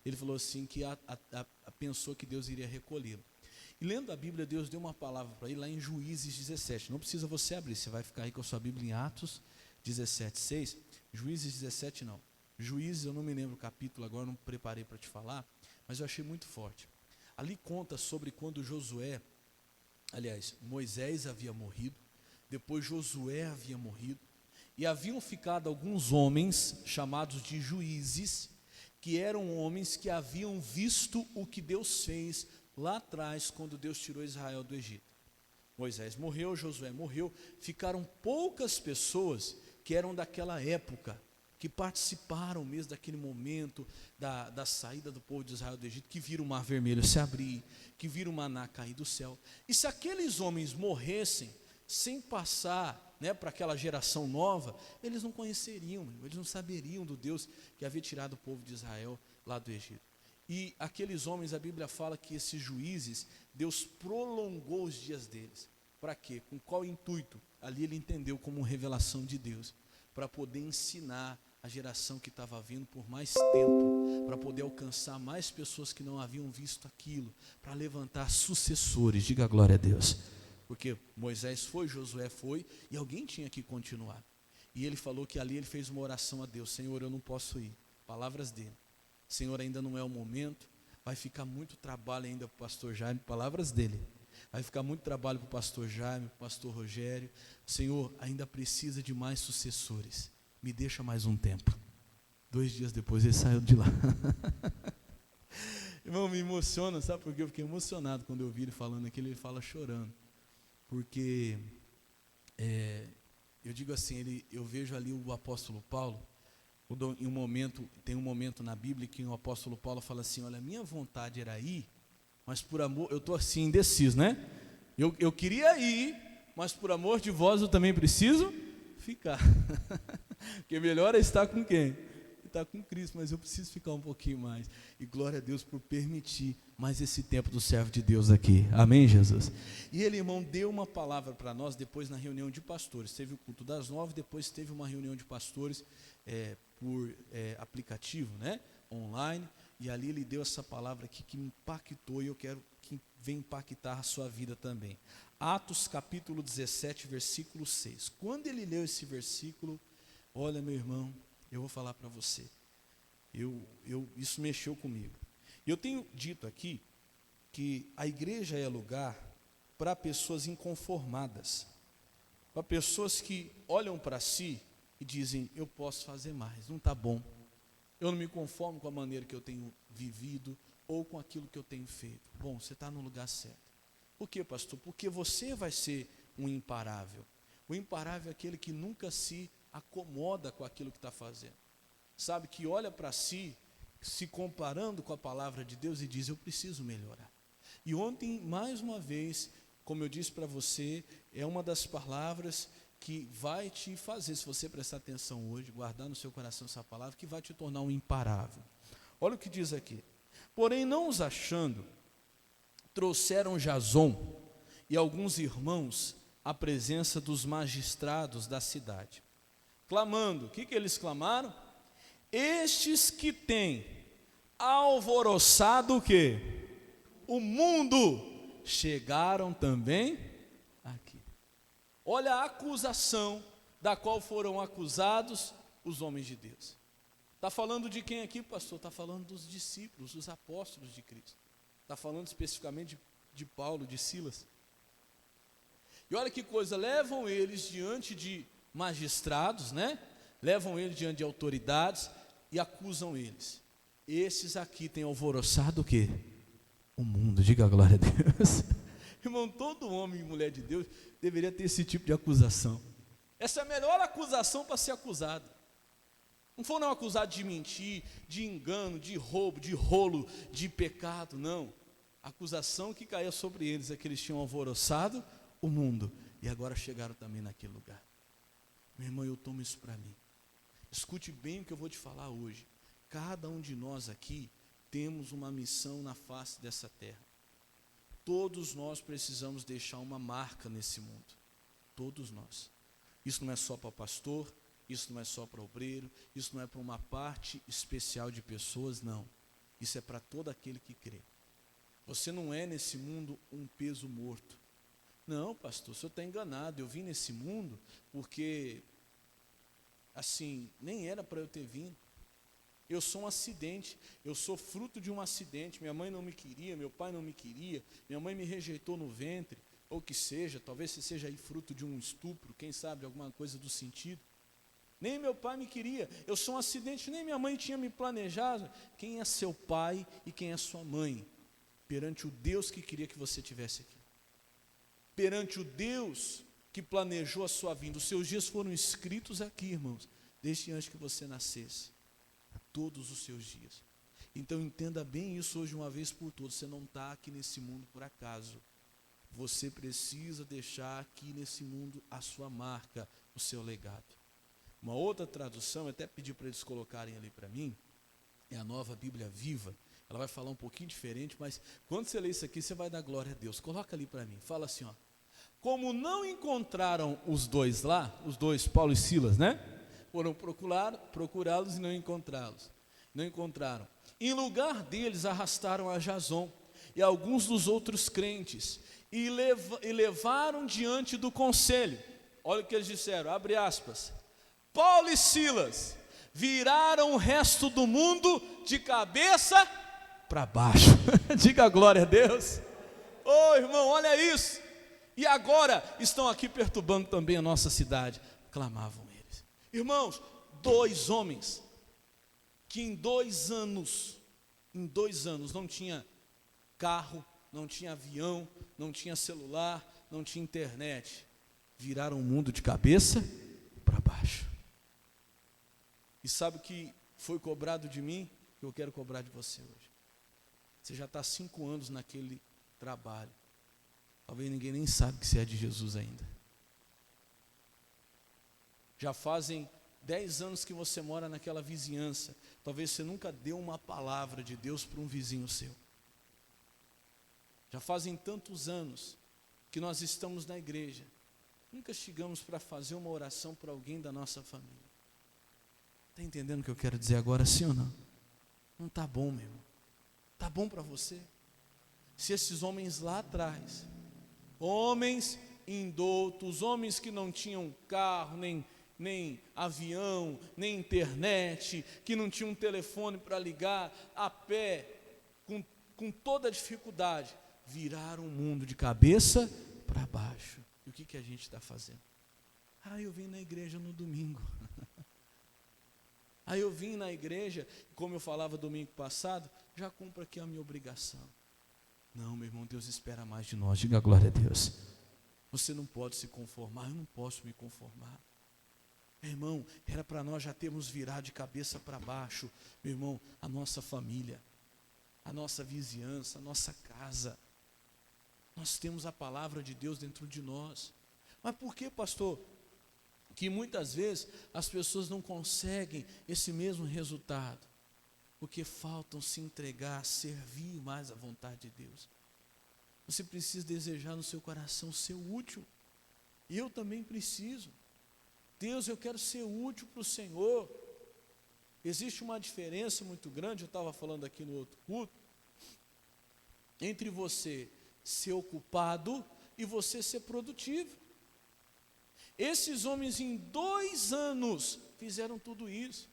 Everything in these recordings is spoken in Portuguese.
ele falou assim que pensou que Deus iria recolhê-lo. E lendo a Bíblia, Deus deu uma palavra para ele lá em Juízes 17. Não precisa você abrir, você vai ficar aí com a sua Bíblia em Atos 17, 6. Juízes 17 não. Juízes, eu não me lembro o capítulo agora, não preparei para te falar, mas eu achei muito forte. Ali conta sobre quando Josué, aliás, Moisés havia morrido, depois Josué havia morrido, e haviam ficado alguns homens chamados de juízes, que eram homens que haviam visto o que Deus fez lá atrás, quando Deus tirou Israel do Egito. Moisés morreu, Josué morreu, ficaram poucas pessoas que eram daquela época, que participaram mesmo daquele momento da saída do povo de Israel do Egito, que viram o mar vermelho se abrir, que viram o maná cair do céu. E se aqueles homens morressem sem passar, né, para aquela geração nova, eles não conheceriam, eles não saberiam do Deus que havia tirado o povo de Israel lá do Egito. E aqueles homens, a Bíblia fala que esses juízes, Deus prolongou os dias deles. Para quê? Com qual intuito? Ali ele entendeu como revelação de Deus, para poder ensinar a geração que estava vindo por mais tempo, para poder alcançar mais pessoas que não haviam visto aquilo, para levantar sucessores. Diga glória a Deus. Porque Moisés foi, Josué foi, e alguém tinha que continuar. E ele falou que ali ele fez uma oração a Deus: Senhor, eu não posso ir. Palavras dele: Senhor, ainda não é o momento, vai ficar muito trabalho ainda para o pastor Jaime. Palavras dele: vai ficar muito trabalho para o pastor Jaime, para o pastor Rogério. Senhor, ainda precisa de mais sucessores, me deixa mais um tempo. 2 dias depois ele saiu de lá. Irmão, me emociona, sabe por quê? Eu fiquei emocionado quando eu vi ele falando aquilo. Ele fala chorando, porque eu digo assim, eu vejo ali o apóstolo Paulo, tem um momento na Bíblia que o apóstolo Paulo fala assim: olha, minha vontade era ir, mas por amor, eu estou assim indeciso, né? Eu queria ir, mas por amor de vós eu também preciso ficar. Porque melhor é estar com quem? Estar com Cristo, mas eu preciso ficar um pouquinho mais. E glória a Deus por permitir mais esse tempo do servo de Deus aqui. Amém, Jesus? E ele, irmão, deu uma palavra para nós depois na reunião de pastores. Teve o culto das 9, depois teve uma reunião de pastores por aplicativo, né? Online. E ali ele deu essa palavra aqui que me impactou, e eu quero que venha impactar a sua vida também. Atos capítulo 17, versículo 6. Quando ele leu esse versículo, olha, meu irmão, eu vou falar para você, isso mexeu comigo. Eu tenho dito aqui que a igreja é lugar para pessoas inconformadas, para pessoas que olham para si e dizem: eu posso fazer mais, não está bom, eu não me conformo com a maneira que eu tenho vivido ou com aquilo que eu tenho feito. Bom, você está no lugar certo. Por quê, pastor? Porque você vai ser um imparável. O imparável é aquele que nunca se acomoda com aquilo que está fazendo, sabe, que olha para si, se comparando com a palavra de Deus e diz: eu preciso melhorar. E ontem, mais uma vez, como eu disse para você, é uma das palavras que vai te fazer, se você prestar atenção hoje, guardar no seu coração essa palavra, que vai te tornar um imparável. Olha o que diz aqui: porém, não os achando, trouxeram Jason e alguns irmãos à presença dos magistrados da cidade, clamando. O que eles clamaram? Estes que têm alvoroçado o quê? O mundo, chegaram também aqui. Olha a acusação da qual foram acusados os homens de Deus. Está falando de quem aqui, pastor? Está falando dos discípulos, dos apóstolos de Cristo. Está falando especificamente de Paulo, de Silas. E olha que coisa, levam eles diante de magistrados, né? Levam eles diante de autoridades e acusam eles. Esses aqui têm alvoroçado o quê? O mundo. Diga glória a Deus. Irmão, todo homem e mulher de Deus deveria ter esse tipo de acusação. Essa é a melhor acusação para ser acusado. Não foram acusados de mentir, de engano, de roubo, de rolo, de pecado, não. A acusação que caía sobre eles é que eles tinham alvoroçado o mundo e agora chegaram também naquele lugar. Meu irmão, eu tomo isso para mim. Escute bem o que eu vou te falar hoje. Cada um de nós aqui temos uma missão na face dessa terra. Todos nós precisamos deixar uma marca nesse mundo. Todos nós. Isso não é só para pastor, isso não é só para obreiro, isso não é para uma parte especial de pessoas, não. Isso é para todo aquele que crê. Você não é nesse mundo um peso morto. Não, pastor, o senhor está enganado. Eu vim nesse mundo porque, assim, nem era para eu ter vindo. Eu sou um acidente, eu sou fruto de um acidente. Minha mãe não me queria, meu pai não me queria, minha mãe me rejeitou no ventre, ou que seja, talvez você seja aí fruto de um estupro, quem sabe alguma coisa do sentido. Nem meu pai me queria, eu sou um acidente, nem minha mãe tinha me planejado. Quem é seu pai e quem é sua mãe? Perante o Deus que queria que você tivesse aqui. Perante o Deus que planejou a sua vinda. Os seus dias foram escritos aqui, irmãos, desde antes que você nascesse. Todos os seus dias. Então entenda bem isso hoje uma vez por todas. Você não está aqui nesse mundo por acaso. Você precisa deixar aqui nesse mundo a sua marca, o seu legado. Uma outra tradução, até pedi para eles colocarem ali para mim, é a Nova Bíblia Viva. Ela vai falar um pouquinho diferente, mas quando você lê isso aqui, você vai dar glória a Deus. Coloca ali para mim, fala assim, ó. Como não encontraram os dois lá, os dois, Paulo e Silas, né? Foram procurá-los e não encontrá-los. Não encontraram. Em lugar deles, arrastaram a Jason e alguns dos outros crentes e levaram diante do conselho. Olha o que eles disseram, abre aspas. Paulo e Silas viraram o resto do mundo de cabeça para baixo. Diga glória a Deus. Ô irmão, olha isso. E agora estão aqui perturbando também a nossa cidade. Clamavam eles. Irmãos, 2 homens que em 2 anos não tinha carro, não tinha avião, não tinha celular, não tinha internet, viraram o mundo de cabeça para baixo. E sabe o que foi cobrado de mim? Que eu quero cobrar de você hoje. Você já está 5 anos naquele trabalho. Talvez ninguém nem sabe que você é de Jesus ainda. Já fazem 10 anos que você mora naquela vizinhança. Talvez você nunca deu uma palavra de Deus para um vizinho seu. Já fazem tantos anos que nós estamos na igreja. Nunca chegamos para fazer uma oração para alguém da nossa família. Está entendendo o que eu quero dizer agora, sim ou não? Não está bom, meu irmão. Está bom para você? Se esses homens lá atrás, homens indoutos, homens que não tinham carro, nem avião, nem internet, que não tinham um telefone para ligar, a pé, com toda a dificuldade, viraram o mundo de cabeça para baixo. E o que a gente está fazendo? Eu vim na igreja no domingo. Eu vim na igreja, como eu falava domingo passado, já cumpro aqui a minha obrigação. Não, meu irmão, Deus espera mais de nós, diga glória a Deus. Você não pode se conformar, eu não posso me conformar. Meu irmão, era para nós já termos virado de cabeça para baixo, meu irmão, a nossa família, a nossa vizinhança, a nossa casa. Nós temos a palavra de Deus dentro de nós. Mas por que, pastor, que muitas vezes as pessoas não conseguem esse mesmo resultado? Porque faltam se entregar, servir mais à vontade de Deus. Você precisa desejar no seu coração ser útil. E eu também preciso. Deus, eu quero ser útil para o Senhor. Existe uma diferença muito grande, eu estava falando aqui no outro culto, entre você ser ocupado e você ser produtivo. Esses homens em 2 anos fizeram tudo isso.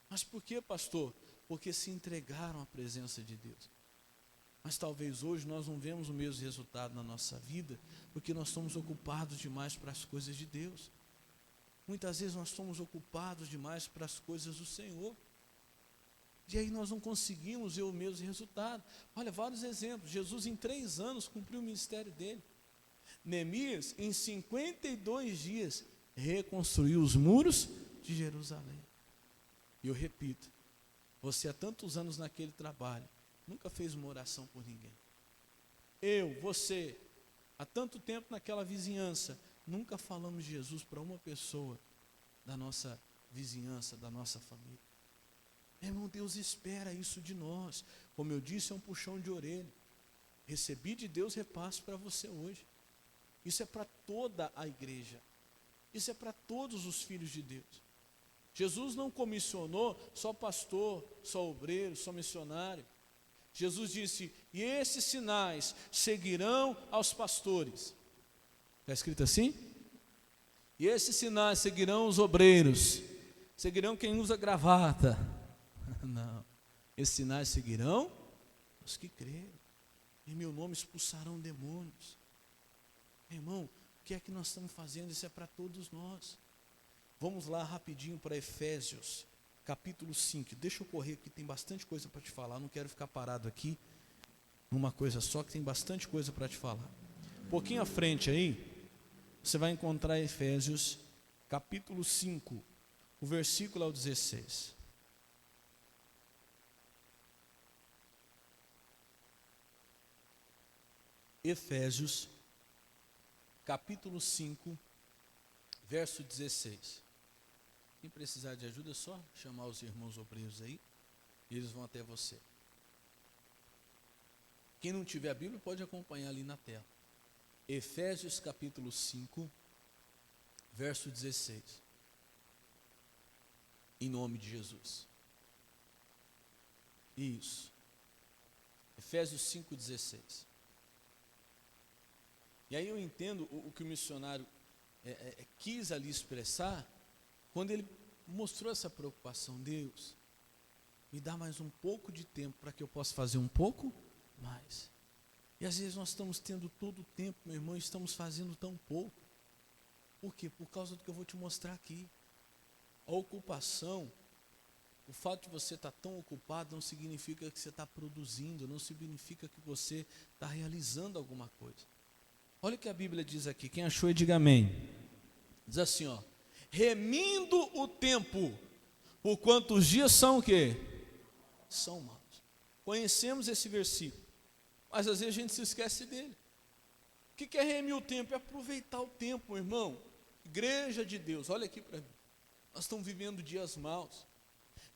Mas por quê, pastor? Porque se entregaram à presença de Deus. Mas talvez hoje nós não vemos o mesmo resultado na nossa vida, porque nós estamos ocupados demais para as coisas de Deus. Muitas vezes nós estamos ocupados demais para as coisas do Senhor. E aí nós não conseguimos ver o mesmo resultado. Olha, vários exemplos. Jesus em 3 anos cumpriu o ministério dele. Neemias em 52 dias reconstruiu os muros de Jerusalém. E eu repito, você há tantos anos naquele trabalho, nunca fez uma oração por ninguém. Você, há tanto tempo naquela vizinhança, nunca falamos de Jesus para uma pessoa da nossa vizinhança, da nossa família. Meu irmão, Deus espera isso de nós. Como eu disse, é um puxão de orelha. Recebi de Deus repasse para você hoje. Isso é para toda a igreja. Isso é para todos os filhos de Deus. Jesus não comissionou só pastor, só obreiro, só missionário. Jesus disse: e esses sinais seguirão aos pastores. Está escrito assim? E esses sinais seguirão os obreiros, seguirão quem usa gravata. Não, esses sinais seguirão os que creram. Em meu nome expulsarão demônios. Irmão, o que é que nós estamos fazendo? Isso é para todos nós. Vamos lá rapidinho para Efésios, capítulo 5. Deixa eu correr, que tem bastante coisa para te falar. Não quero ficar parado aqui numa coisa só, que tem bastante coisa para te falar. Um pouquinho à frente aí, você vai encontrar Efésios, capítulo 5, o versículo ao 16. Efésios, capítulo 5, verso 16. Quem precisar de ajuda, é só chamar os irmãos obreiros aí, e eles vão até você. Quem não tiver a Bíblia pode acompanhar ali na tela. Efésios capítulo 5, verso 16. Em nome de Jesus. Isso. Efésios 5, 16. E aí eu entendo o que o missionário quis ali expressar, quando ele mostrou essa preocupação. Deus, me dá mais um pouco de tempo para que eu possa fazer um pouco mais. E às vezes nós estamos tendo todo o tempo, meu irmão, e estamos fazendo tão pouco. Por quê? Por causa do que eu vou te mostrar aqui. A ocupação, o fato de você estar tão ocupado não significa que você está produzindo, não significa que você está realizando alguma coisa. Olha o que a Bíblia diz aqui, quem achou, diga amém. Diz assim, ó: remindo o tempo, por quanto os dias são o quê? São maus. Conhecemos esse versículo, mas às vezes a gente se esquece dele. O que é remir o tempo? É aproveitar o tempo, meu irmão. Igreja de Deus, olha aqui para mim. Nós estamos vivendo dias maus,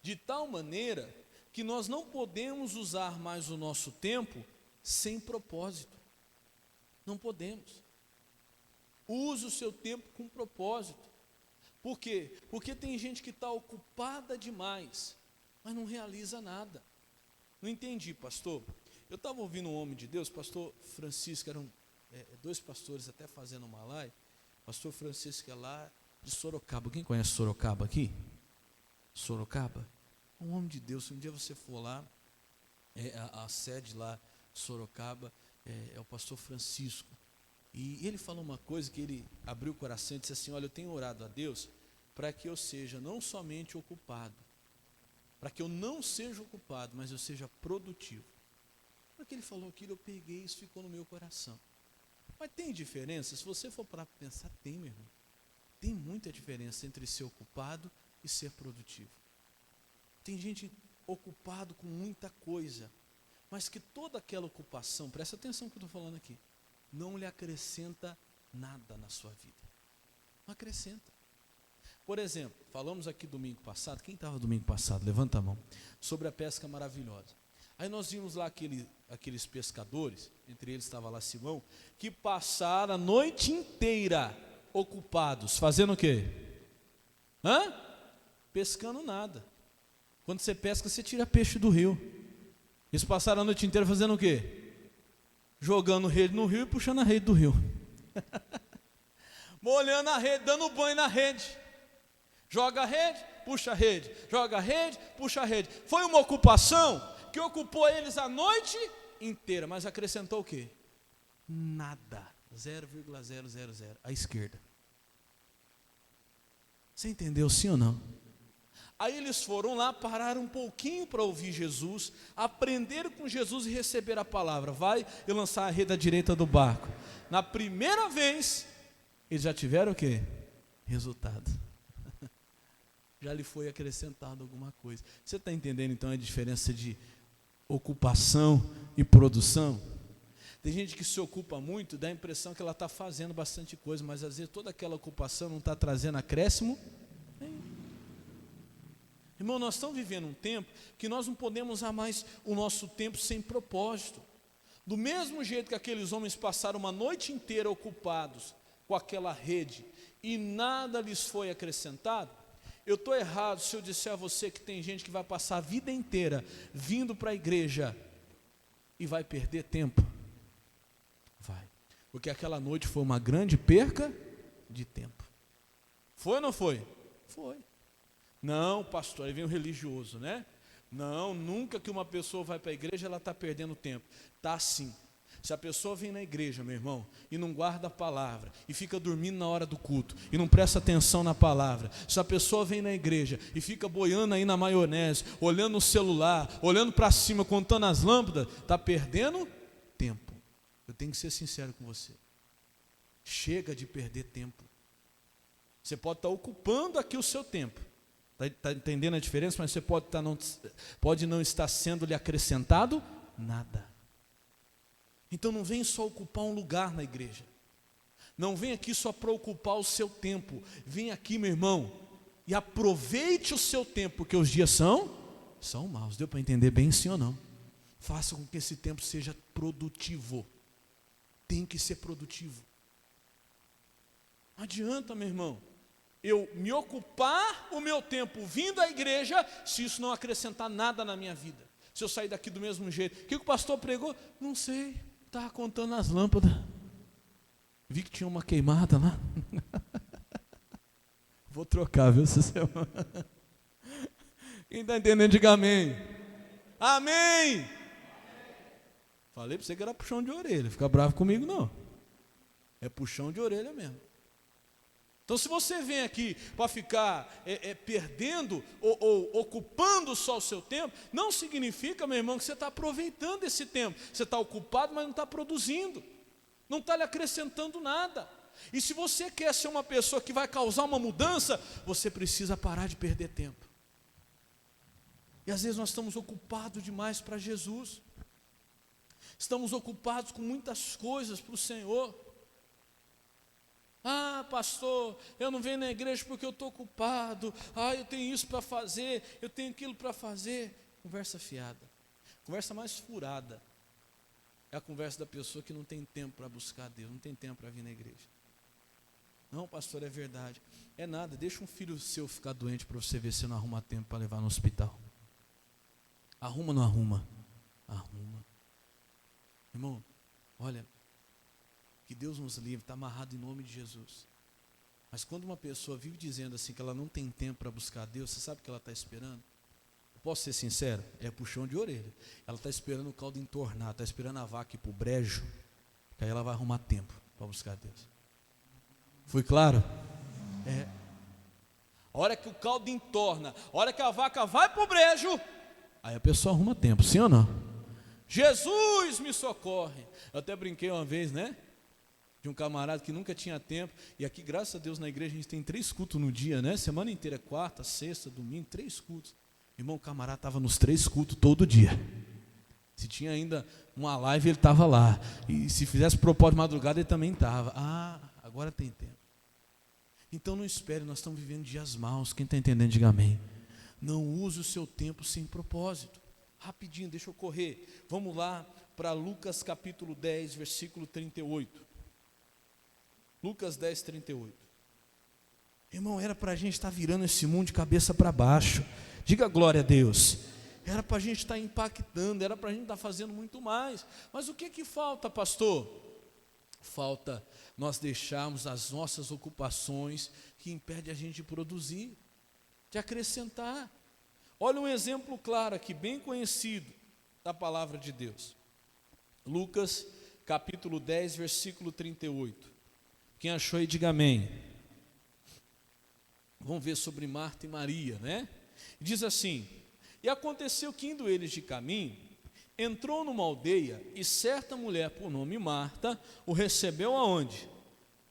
de tal maneira que nós não podemos usar mais o nosso tempo sem propósito. Não podemos. Use o seu tempo com propósito. Por quê? Porque tem gente que está ocupada demais, mas não realiza nada. Não entendi, pastor. Eu estava ouvindo um homem de Deus, pastor Francisco, eram dois pastores até fazendo uma live. Pastor Francisco é lá de Sorocaba. Quem conhece Sorocaba aqui? Sorocaba? Um homem de Deus. Se um dia você for lá, a sede lá de Sorocaba é o pastor Francisco. E ele falou uma coisa que ele abriu o coração e disse assim: olha, eu tenho orado a Deus para que eu seja não somente ocupado, para que eu não seja ocupado, mas eu seja produtivo. Na hora que ele falou aquilo, eu peguei, isso ficou no meu coração. Mas tem diferença? Se você for para pensar, tem, meu irmão. Tem muita diferença entre ser ocupado e ser produtivo. Tem gente ocupado com muita coisa, mas que toda aquela ocupação, presta atenção no que eu estou falando aqui, não lhe acrescenta nada na sua vida. Não acrescenta. Por exemplo, falamos aqui domingo passado, quem estava domingo passado? Levanta a mão. Sobre a pesca maravilhosa. Aí nós vimos lá aqueles pescadores, entre eles estava lá Simão, que passaram a noite inteira ocupados, fazendo o quê? Pescando nada. Quando você pesca, você tira peixe do rio. Eles passaram a noite inteira fazendo o quê? Jogando rede no rio e puxando a rede do rio. Molhando a rede, dando banho na rede. Joga a rede, puxa a rede. Joga a rede, puxa a rede. Foi uma ocupação que ocupou eles a noite inteira, mas acrescentou o quê? Nada. 0,000 à esquerda. Você entendeu, sim ou não? Aí eles foram lá, pararam um pouquinho para ouvir Jesus, aprenderam com Jesus e receberam a palavra. Vai e lançar a rede à direita do barco. Na primeira vez, eles já tiveram o quê? Resultado. Já lhe foi acrescentado alguma coisa. Você está entendendo então a diferença de ocupação e produção? Tem gente que se ocupa muito, dá a impressão que ela está fazendo bastante coisa, mas às vezes toda aquela ocupação não está trazendo acréscimo nenhum. Irmão, nós estamos vivendo um tempo que nós não podemos usar mais o nosso tempo sem propósito. Do mesmo jeito que aqueles homens passaram uma noite inteira ocupados com aquela rede e nada lhes foi acrescentado, eu estou errado se eu disser a você que tem gente que vai passar a vida inteira vindo para a igreja e vai perder tempo? Vai. Porque aquela noite foi uma grande perca de tempo. Foi ou não foi? Foi. Não, pastor, aí vem o religioso, né? Não, nunca que uma pessoa vai para a igreja, ela está perdendo tempo. Está sim. Se a pessoa vem na igreja, meu irmão, e não guarda a palavra, e fica dormindo na hora do culto, e não presta atenção na palavra, se a pessoa vem na igreja e fica boiando aí na maionese, olhando no celular, olhando para cima, contando as lâmpadas, está perdendo tempo. Eu tenho que ser sincero com você. Chega de perder tempo. Você pode estar ocupando aqui o seu tempo. Está entendendo a diferença? Mas você pode não estar sendo lhe acrescentado nada. Então não vem só ocupar um lugar na igreja. Não vem aqui só para ocupar o seu tempo. Vem aqui, meu irmão, e aproveite o seu tempo, porque os dias são maus. Deu para entender bem, sim ou não? Faça com que esse tempo seja produtivo. Tem que ser produtivo. Não adianta, meu irmão, eu me ocupar o meu tempo vindo à igreja, se isso não acrescentar nada na minha vida. Se eu sair daqui do mesmo jeito. O que o pastor pregou? Não sei, estava contando as lâmpadas. Vi que tinha uma queimada lá. Vou trocar, viu, Cecil? Quem está entendendo, diga amém. Amém. Falei para você que era puxão de orelha. Fica bravo comigo, não. É puxão de orelha mesmo. Então, se você vem aqui para ficar perdendo ou ocupando só o seu tempo, não significa, meu irmão, que você está aproveitando esse tempo. Você está ocupado, mas não está produzindo. Não está lhe acrescentando nada. E se você quer ser uma pessoa que vai causar uma mudança, você precisa parar de perder tempo. E às vezes nós estamos ocupados demais para Jesus. Estamos ocupados com muitas coisas para o Senhor. Ah, pastor, eu não venho na igreja porque eu estou ocupado. Ah, eu tenho isso para fazer, eu tenho aquilo para fazer. Conversa fiada. Conversa mais furada. É a conversa da pessoa que não tem tempo para buscar Deus, não tem tempo para vir na igreja. Não, pastor, é verdade. É nada, deixa um filho seu ficar doente para você ver se não arruma tempo para levar no hospital. Arruma ou não arruma? Arruma. Irmão, olha, que Deus nos livre, está amarrado em nome de Jesus. Mas quando uma pessoa vive dizendo assim que ela não tem tempo para buscar Deus, você sabe o que ela está esperando? Eu posso ser sincero? É puxão de orelha. Ela está esperando o caldo entornar, está esperando a vaca ir para o brejo, que aí ela vai arrumar tempo para buscar Deus. Foi claro? É. A hora que o caldo entorna, a hora que a vaca vai para o brejo, aí a pessoa arruma tempo, sim ou não? Jesus me socorre. Eu até brinquei uma vez, né? De um camarada que nunca tinha tempo. E aqui, graças a Deus, na igreja a gente tem 3 cultos no dia, né? Semana inteira, quarta, sexta, domingo, 3 cultos. Irmão, o camarada estava nos 3 cultos todo dia. Se tinha ainda uma live, ele estava lá. E se fizesse propósito de madrugada, ele também estava. Ah, agora tem tempo. Então não espere, nós estamos vivendo dias maus. Quem está entendendo, diga amém. Não use o seu tempo sem propósito. Rapidinho, deixa eu correr. Vamos lá para Lucas capítulo 10, versículo 38. Lucas 10, 38. Irmão, era para a gente estar virando esse mundo de cabeça para baixo. Diga glória a Deus. Era para a gente estar impactando, era para a gente estar fazendo muito mais. Mas o que falta, pastor? Falta nós deixarmos as nossas ocupações que impedem a gente de produzir, de acrescentar. Olha um exemplo claro aqui, bem conhecido da palavra de Deus. Lucas capítulo 10, versículo 38. Quem achou aí, diga amém. Vamos ver sobre Marta e Maria, né? Diz assim: e aconteceu que indo eles de caminho, entrou numa aldeia, e certa mulher por nome Marta o recebeu aonde?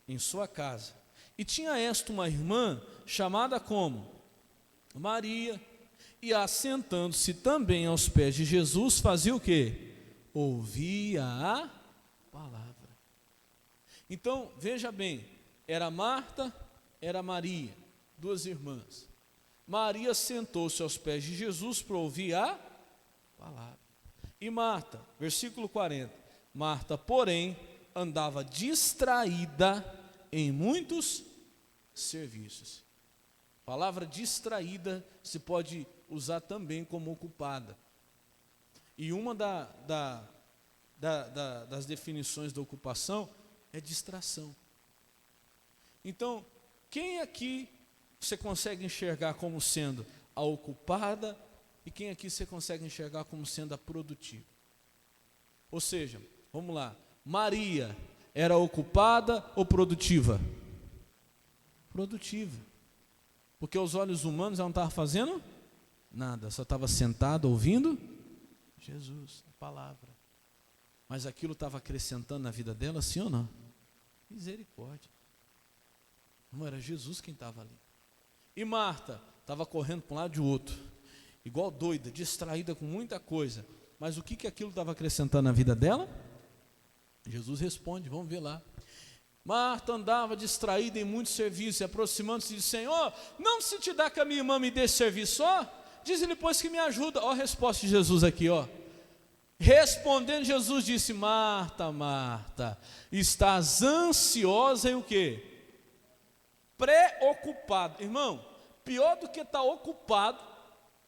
Em sua casa. E tinha esta uma irmã chamada como? Maria, e assentando-se também aos pés de Jesus, fazia o quê? Ouvia a palavra. Então, veja bem, era Marta, era Maria, 2 irmãs. Maria sentou-se aos pés de Jesus para ouvir a palavra. E Marta, versículo 40, Marta, porém, andava distraída em muitos serviços. A palavra distraída se pode usar também como ocupada. E uma das definições da ocupação é distração. Então, quem aqui você consegue enxergar como sendo a ocupada e quem aqui você consegue enxergar como sendo a produtiva? Ou seja, vamos lá, Maria era ocupada ou produtiva? Produtiva. Porque aos olhos humanos ela não estava fazendo nada, só estava sentada ouvindo Jesus, a palavra. Mas aquilo estava acrescentando na vida dela, sim ou não? Misericórdia. Não era Jesus quem estava ali. E Marta estava correndo para um lado e do outro, igual doida, distraída com muita coisa. Mas o que aquilo estava acrescentando na vida dela? Jesus responde, vamos ver lá. Marta andava distraída em muitos serviços, e aproximando-se disse: Senhor, não se te dá que a minha irmã me dê esse serviço só? Diz-lhe, pois, que me ajuda. Ó a resposta de Jesus aqui, ó. Respondendo, Jesus disse: Marta, Marta, estás ansiosa em o quê? Preocupado. Irmão, pior do que estar ocupado,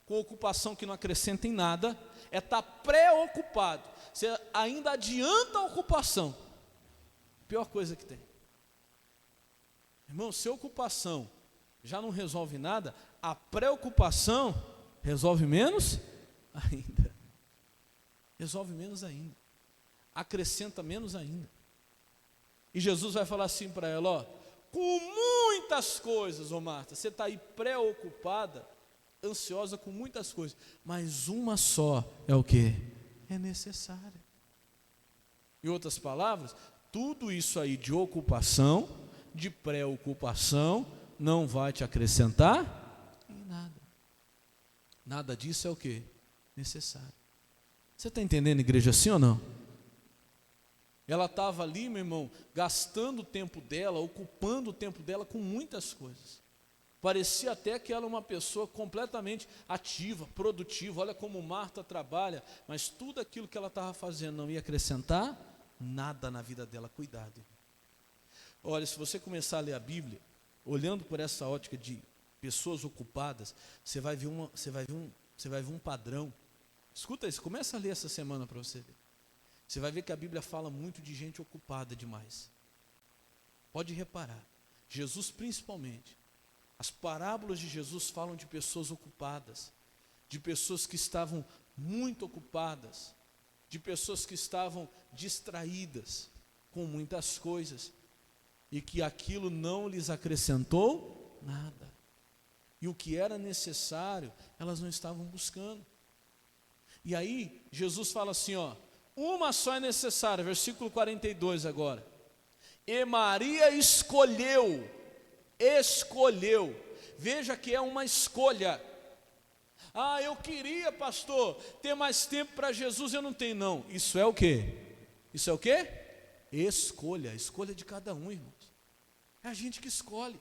com ocupação que não acrescenta em nada, é estar preocupado. Você ainda adianta a ocupação. Pior coisa que tem. Irmão, se a ocupação já não resolve nada, a preocupação resolve menos ainda. Resolve menos ainda. Acrescenta menos ainda. E Jesus vai falar assim para ela, ó, com muitas coisas, ô Marta, você está aí preocupada, ansiosa com muitas coisas, mas uma só é o que? É necessária. Em outras palavras, tudo isso aí de ocupação, de preocupação, não vai te acrescentar em nada. Nada disso é o que? Necessário. Você está entendendo, igreja, sim ou não? Ela estava ali, meu irmão, gastando o tempo dela, ocupando o tempo dela com muitas coisas. Parecia até que ela era uma pessoa completamente ativa, produtiva. Olha como Marta trabalha, mas tudo aquilo que ela estava fazendo não ia acrescentar nada na vida dela. Cuidado. Olha, se você começar a ler a Bíblia, olhando por essa ótica de pessoas ocupadas, você vai ver um padrão. Escuta isso, começa a ler essa semana para você ver. Você vai ver que a Bíblia fala muito de gente ocupada demais. Pode reparar, Jesus principalmente, as parábolas de Jesus falam de pessoas ocupadas, de pessoas que estavam muito ocupadas, de pessoas que estavam distraídas com muitas coisas, e que aquilo não lhes acrescentou nada. E o que era necessário, elas não estavam buscando. E aí, Jesus fala assim, ó, uma só é necessária, versículo 42 agora. E Maria escolheu, veja que é uma escolha. Ah, eu queria, pastor, ter mais tempo para Jesus, eu não tenho, não. Isso é o quê? Isso é o quê? Escolha de cada um, irmãos. É a gente que escolhe.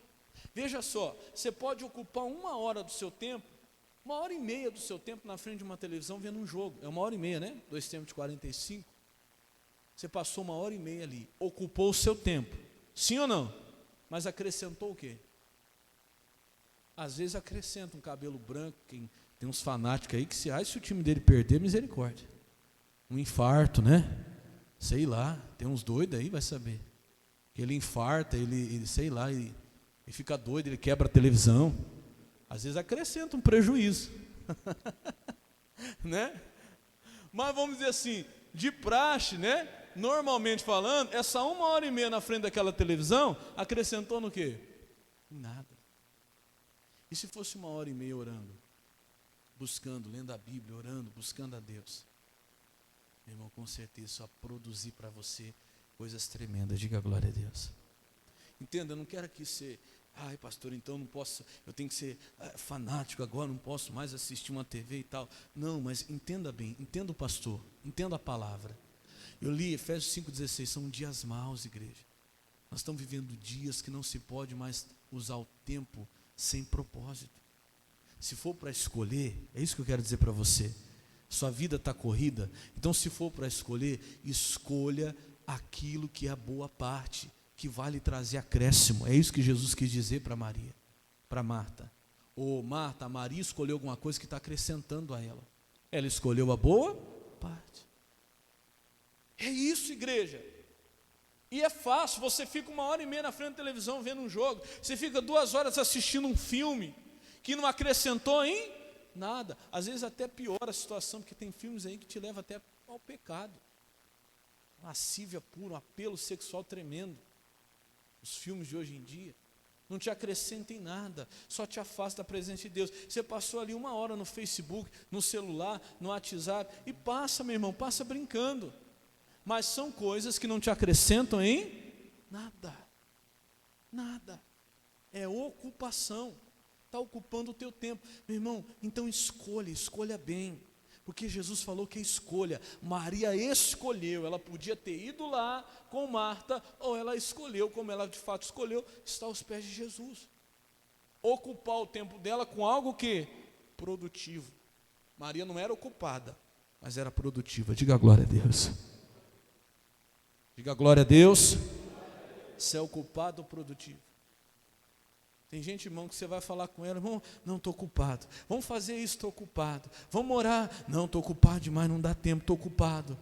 Veja só, você pode ocupar 1 hora do seu tempo, 1h30 do seu tempo na frente de uma televisão vendo um jogo. É 1h30, né? 2 tempos de 45. Você passou 1h30 ali, ocupou o seu tempo. Sim ou não? Mas acrescentou o quê? Às vezes acrescenta um cabelo branco, tem uns fanáticos aí que se o time dele perder, misericórdia. Um infarto, né? Sei lá, tem uns doidos aí, vai saber. Ele infarta, ele sei lá, ele fica doido, ele quebra a televisão. Às vezes acrescenta um prejuízo. Né? Mas vamos dizer assim, de praxe, né? Normalmente falando, essa 1h30 na frente daquela televisão, acrescentou no quê? Nada. E se fosse 1h30 orando, buscando, lendo a Bíblia, orando, buscando a Deus? Meu irmão, com certeza só produzir para você coisas tremendas. Diga glória a Deus. Entenda, eu não quero aqui ser, ai pastor, então não posso, eu tenho que ser fanático agora, não posso mais assistir uma TV e tal. Não, mas entenda bem, entenda o pastor, entenda a palavra. Eu li Efésios 5,16, são dias maus, igreja. Nós estamos vivendo dias que não se pode mais usar o tempo sem propósito. Se for para escolher, é isso que eu quero dizer para você. Sua vida está corrida, então se for para escolher, escolha aquilo que é a boa parte, que vai lhe trazer acréscimo. É isso que Jesus quis dizer para Maria, para Marta. Ô Marta, a Maria escolheu alguma coisa que está acrescentando a ela. Ela escolheu a boa parte. É isso, igreja. E é fácil, você fica 1h30 na frente da televisão vendo um jogo, você fica 2 horas assistindo um filme, que não acrescentou em nada. Às vezes até piora a situação, porque tem filmes aí que te levam até ao pecado. Lascívia pura, um apelo sexual tremendo. Os filmes de hoje em dia não te acrescentam em nada, só te afasta da presença de Deus. Você passou ali 1 hora no Facebook, no celular, no WhatsApp, e passa, meu irmão, passa brincando. Mas são coisas que não te acrescentam em nada. Nada. É ocupação. Está ocupando o teu tempo. Meu irmão, então escolha bem. Porque Jesus falou que é escolha. Maria escolheu, ela podia ter ido lá com Marta, ou ela escolheu, como ela de fato escolheu, estar aos pés de Jesus. Ocupar o tempo dela com algo que? Produtivo. Maria não era ocupada, mas era produtiva. Diga glória a Deus. Diga glória a Deus. Se é ocupado ou produtivo. Tem gente, irmão, que você vai falar com ela, irmão, não estou ocupado. Vamos fazer isso, estou ocupado. Vamos orar, não, estou ocupado demais, não dá tempo, estou ocupado.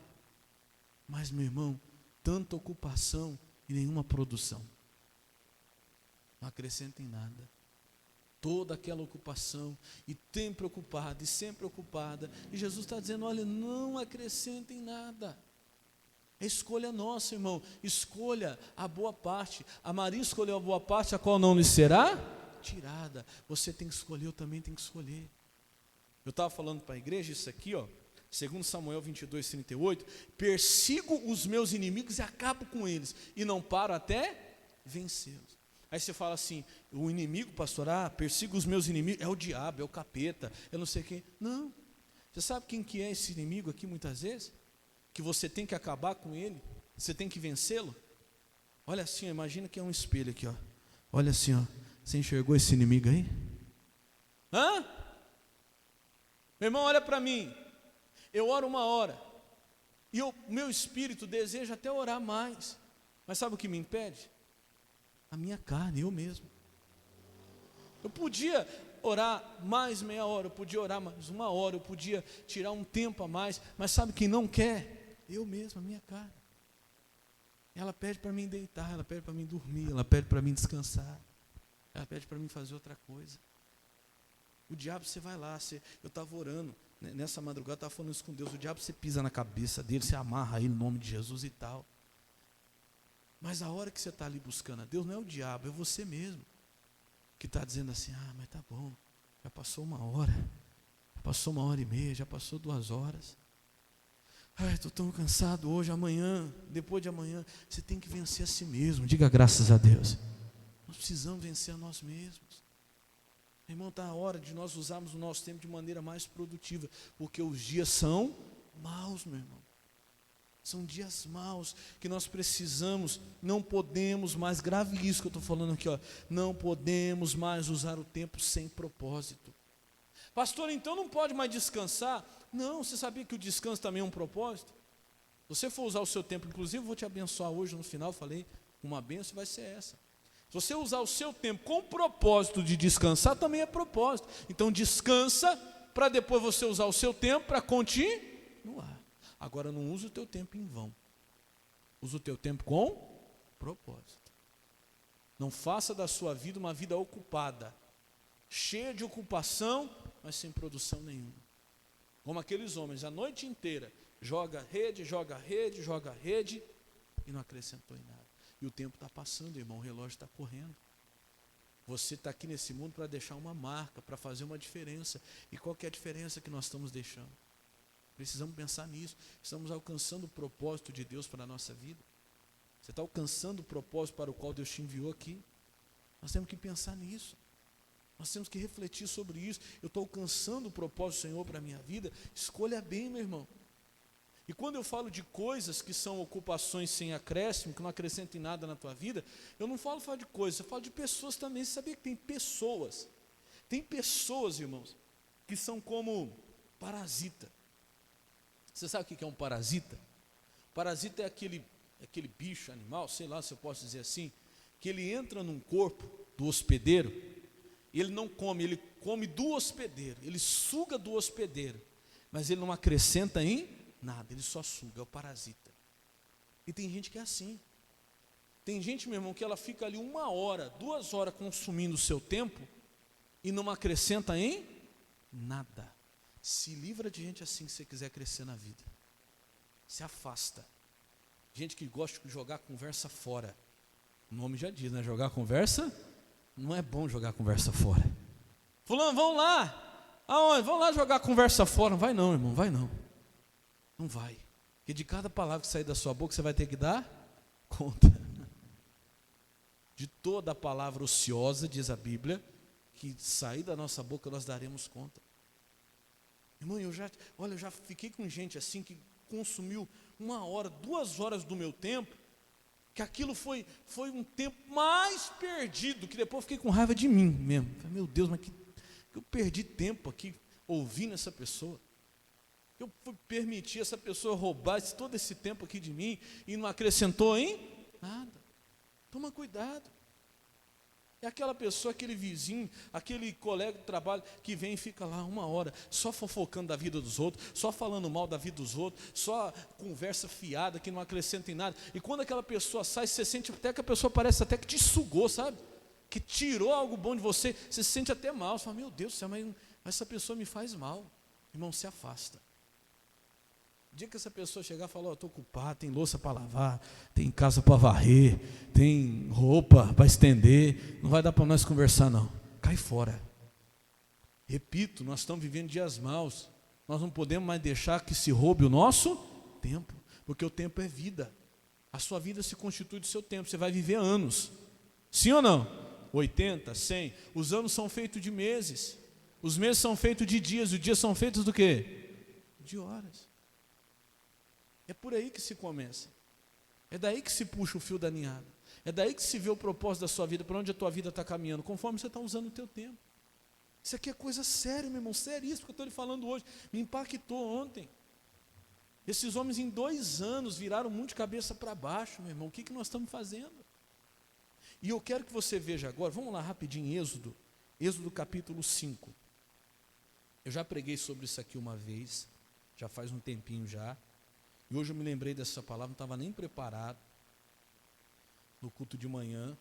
Mas, meu irmão, tanta ocupação e nenhuma produção. Não acrescenta em nada. Toda aquela ocupação, e sempre ocupada, e sempre ocupada. E Jesus está dizendo, olha, não acrescenta em nada. É escolha nossa, irmão. Escolha a boa parte. A Maria escolheu a boa parte, a qual não lhe será tirada. Você tem que escolher, eu também tenho que escolher. Eu estava falando para a igreja isso aqui, ó, 2 Samuel 22:38. Persigo os meus inimigos e acabo com eles, e não paro até vencê-los. Aí você fala assim, o inimigo, pastor, persigo os meus inimigos, é o diabo, é o capeta, eu não sei quem. Não. Você sabe quem que é esse inimigo aqui muitas vezes? Que você tem que acabar com ele, você tem que vencê-lo. Olha assim, imagina que é um espelho aqui, ó. Olha assim, ó. Você enxergou esse inimigo aí? Hã? Meu irmão, olha para mim. Eu oro 1 hora. E o meu espírito deseja até orar mais. Mas sabe o que me impede? A minha carne, eu mesmo. Eu podia orar mais meia hora, eu podia orar mais 1 hora, eu podia tirar um tempo a mais, mas sabe quem não quer? Eu mesmo, a minha carne. Ela pede para mim deitar, ela pede para mim dormir, ela pede para mim descansar, ela pede para mim fazer outra coisa. O diabo, você vai lá, eu estava orando, nessa madrugada, estava falando isso com Deus, o diabo, você pisa na cabeça dele, você amarra ele no nome de Jesus e tal. Mas a hora que você está ali buscando a Deus, não é o diabo, é você mesmo, que está dizendo assim, mas tá bom, já passou 1 hora, já passou 1h30, já passou 2 horas. Estou tão cansado hoje, amanhã, depois de amanhã. Você tem que vencer a si mesmo. Diga graças a Deus. Nós precisamos vencer a nós mesmos. Irmão, está a hora de nós usarmos o nosso tempo de maneira mais produtiva, porque os dias são maus, meu irmão. São dias maus que nós precisamos, não podemos mais, grave isso que eu estou falando aqui, ó, não podemos mais usar o tempo sem propósito. Pastor, então não pode mais descansar? Não, você sabia que o descanso também é um propósito? Se você for usar o seu tempo, inclusive eu vou te abençoar hoje no final, falei, uma bênção vai ser essa. Se você usar o seu tempo com o propósito de descansar, também é propósito. Então descansa, para depois você usar o seu tempo para continuar. Agora não use o teu tempo em vão. Use o teu tempo com propósito. Não faça da sua vida uma vida ocupada, cheia de ocupação, mas sem produção nenhuma. Como aqueles homens, a noite inteira, joga rede, e não acrescentou em nada. E o tempo está passando, irmão, o relógio está correndo. Você está aqui nesse mundo para deixar uma marca, para fazer uma diferença. E qual que é a diferença que nós estamos deixando? Precisamos pensar nisso. Estamos alcançando o propósito de Deus para a nossa vida. Você está alcançando o propósito para o qual Deus te enviou aqui. Nós temos que pensar nisso. Nós temos que refletir sobre isso. Eu estou alcançando o propósito do Senhor para a minha vida. Escolha bem, meu irmão. E quando eu falo de coisas que são ocupações sem acréscimo, que não acrescentem nada na tua vida, eu não falo de coisas, eu falo de pessoas também. Você sabia que tem pessoas, irmãos, que são como parasita. Você sabe o que é um parasita? Parasita é aquele bicho, animal, sei lá se eu posso dizer assim, que ele entra num corpo do hospedeiro, e ele não come, ele come do hospedeiro, ele suga do hospedeiro, mas ele não acrescenta em nada, ele só suga, é o parasita. E tem gente que é assim. Tem gente, meu irmão, que ela fica ali 1 hora, 2 horas consumindo o seu tempo e não acrescenta em nada. Se livra de gente assim se você quiser crescer na vida. Se afasta. Gente que gosta de jogar conversa fora. O nome já diz, né? Jogar conversa, não é bom jogar conversa fora. Fulano, vamos lá. Aonde? Vamos lá jogar conversa fora. Não vai não, irmão, vai não. Não vai. Porque de cada palavra que sair da sua boca, você vai ter que dar conta. De toda a palavra ociosa, diz a Bíblia, que sair da nossa boca nós daremos conta. Irmão, eu já fiquei com gente assim que consumiu 1 hora, 2 horas do meu tempo, que aquilo foi um tempo mais perdido, que depois eu fiquei com raiva de mim mesmo. Falei, meu Deus, mas que eu perdi tempo aqui ouvindo essa pessoa. Eu fui permitir essa pessoa roubar todo esse tempo aqui de mim e não acrescentou em nada. Toma cuidado. É aquela pessoa, aquele vizinho, aquele colega de trabalho que vem e fica lá 1 hora só fofocando da vida dos outros, só falando mal da vida dos outros, só conversa fiada que não acrescenta em nada. E quando aquela pessoa sai, você sente até que a pessoa parece até que te sugou, sabe? Que tirou algo bom de você, você se sente até mal. Você fala, meu Deus do céu, mas essa pessoa me faz mal. Irmão, se afasta. O dia que essa pessoa chegar e falar, estou ocupado, tem louça para lavar, tem casa para varrer, tem roupa para estender, não vai dar para nós conversar não, cai fora. Repito, nós estamos vivendo dias maus, nós não podemos mais deixar que se roube o nosso tempo, porque o tempo é vida, a sua vida se constitui do seu tempo, você vai viver anos, sim ou não? 80, 100, os anos são feitos de meses, os meses são feitos de dias, os dias são feitos do quê? De horas. É por aí que se começa. É daí que se puxa o fio da ninhada. É daí que se vê o propósito da sua vida, para onde a tua vida está caminhando, conforme você está usando o teu tempo. Isso aqui é coisa séria, meu irmão, seríssimo que eu estou lhe falando hoje. Me impactou ontem. Esses homens em 2 anos viraram muito de cabeça para baixo, meu irmão. O que nós estamos fazendo? E eu quero que você veja agora, vamos lá rapidinho em Êxodo capítulo 5. Eu já preguei sobre isso aqui uma vez, já faz um tempinho já. E hoje eu me lembrei dessa palavra, não estava nem preparado no culto de manhã.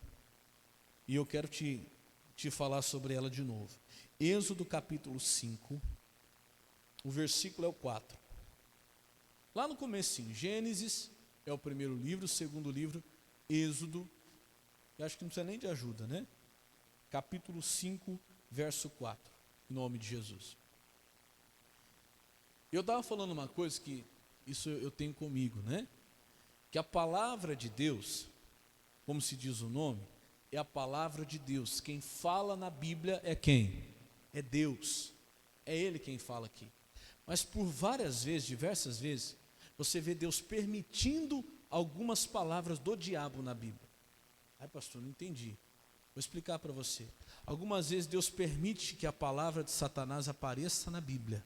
E eu quero te falar sobre ela de novo. Êxodo capítulo 5, o versículo é o 4. Lá no comecinho, Gênesis é o primeiro livro, o segundo livro, Êxodo, eu acho que não precisa nem de ajuda, né? Capítulo 5, verso 4, em nome de Jesus. Eu estava falando uma coisa que isso eu tenho comigo, né? Que a palavra de Deus, como se diz o nome, é a palavra de Deus. Quem fala na Bíblia é quem? É Deus. É Ele quem fala aqui. Mas por várias vezes, diversas vezes, você vê Deus permitindo algumas palavras do diabo na Bíblia. Ai, pastor, não entendi. Vou explicar para você. Algumas vezes Deus permite que a palavra de Satanás apareça na Bíblia.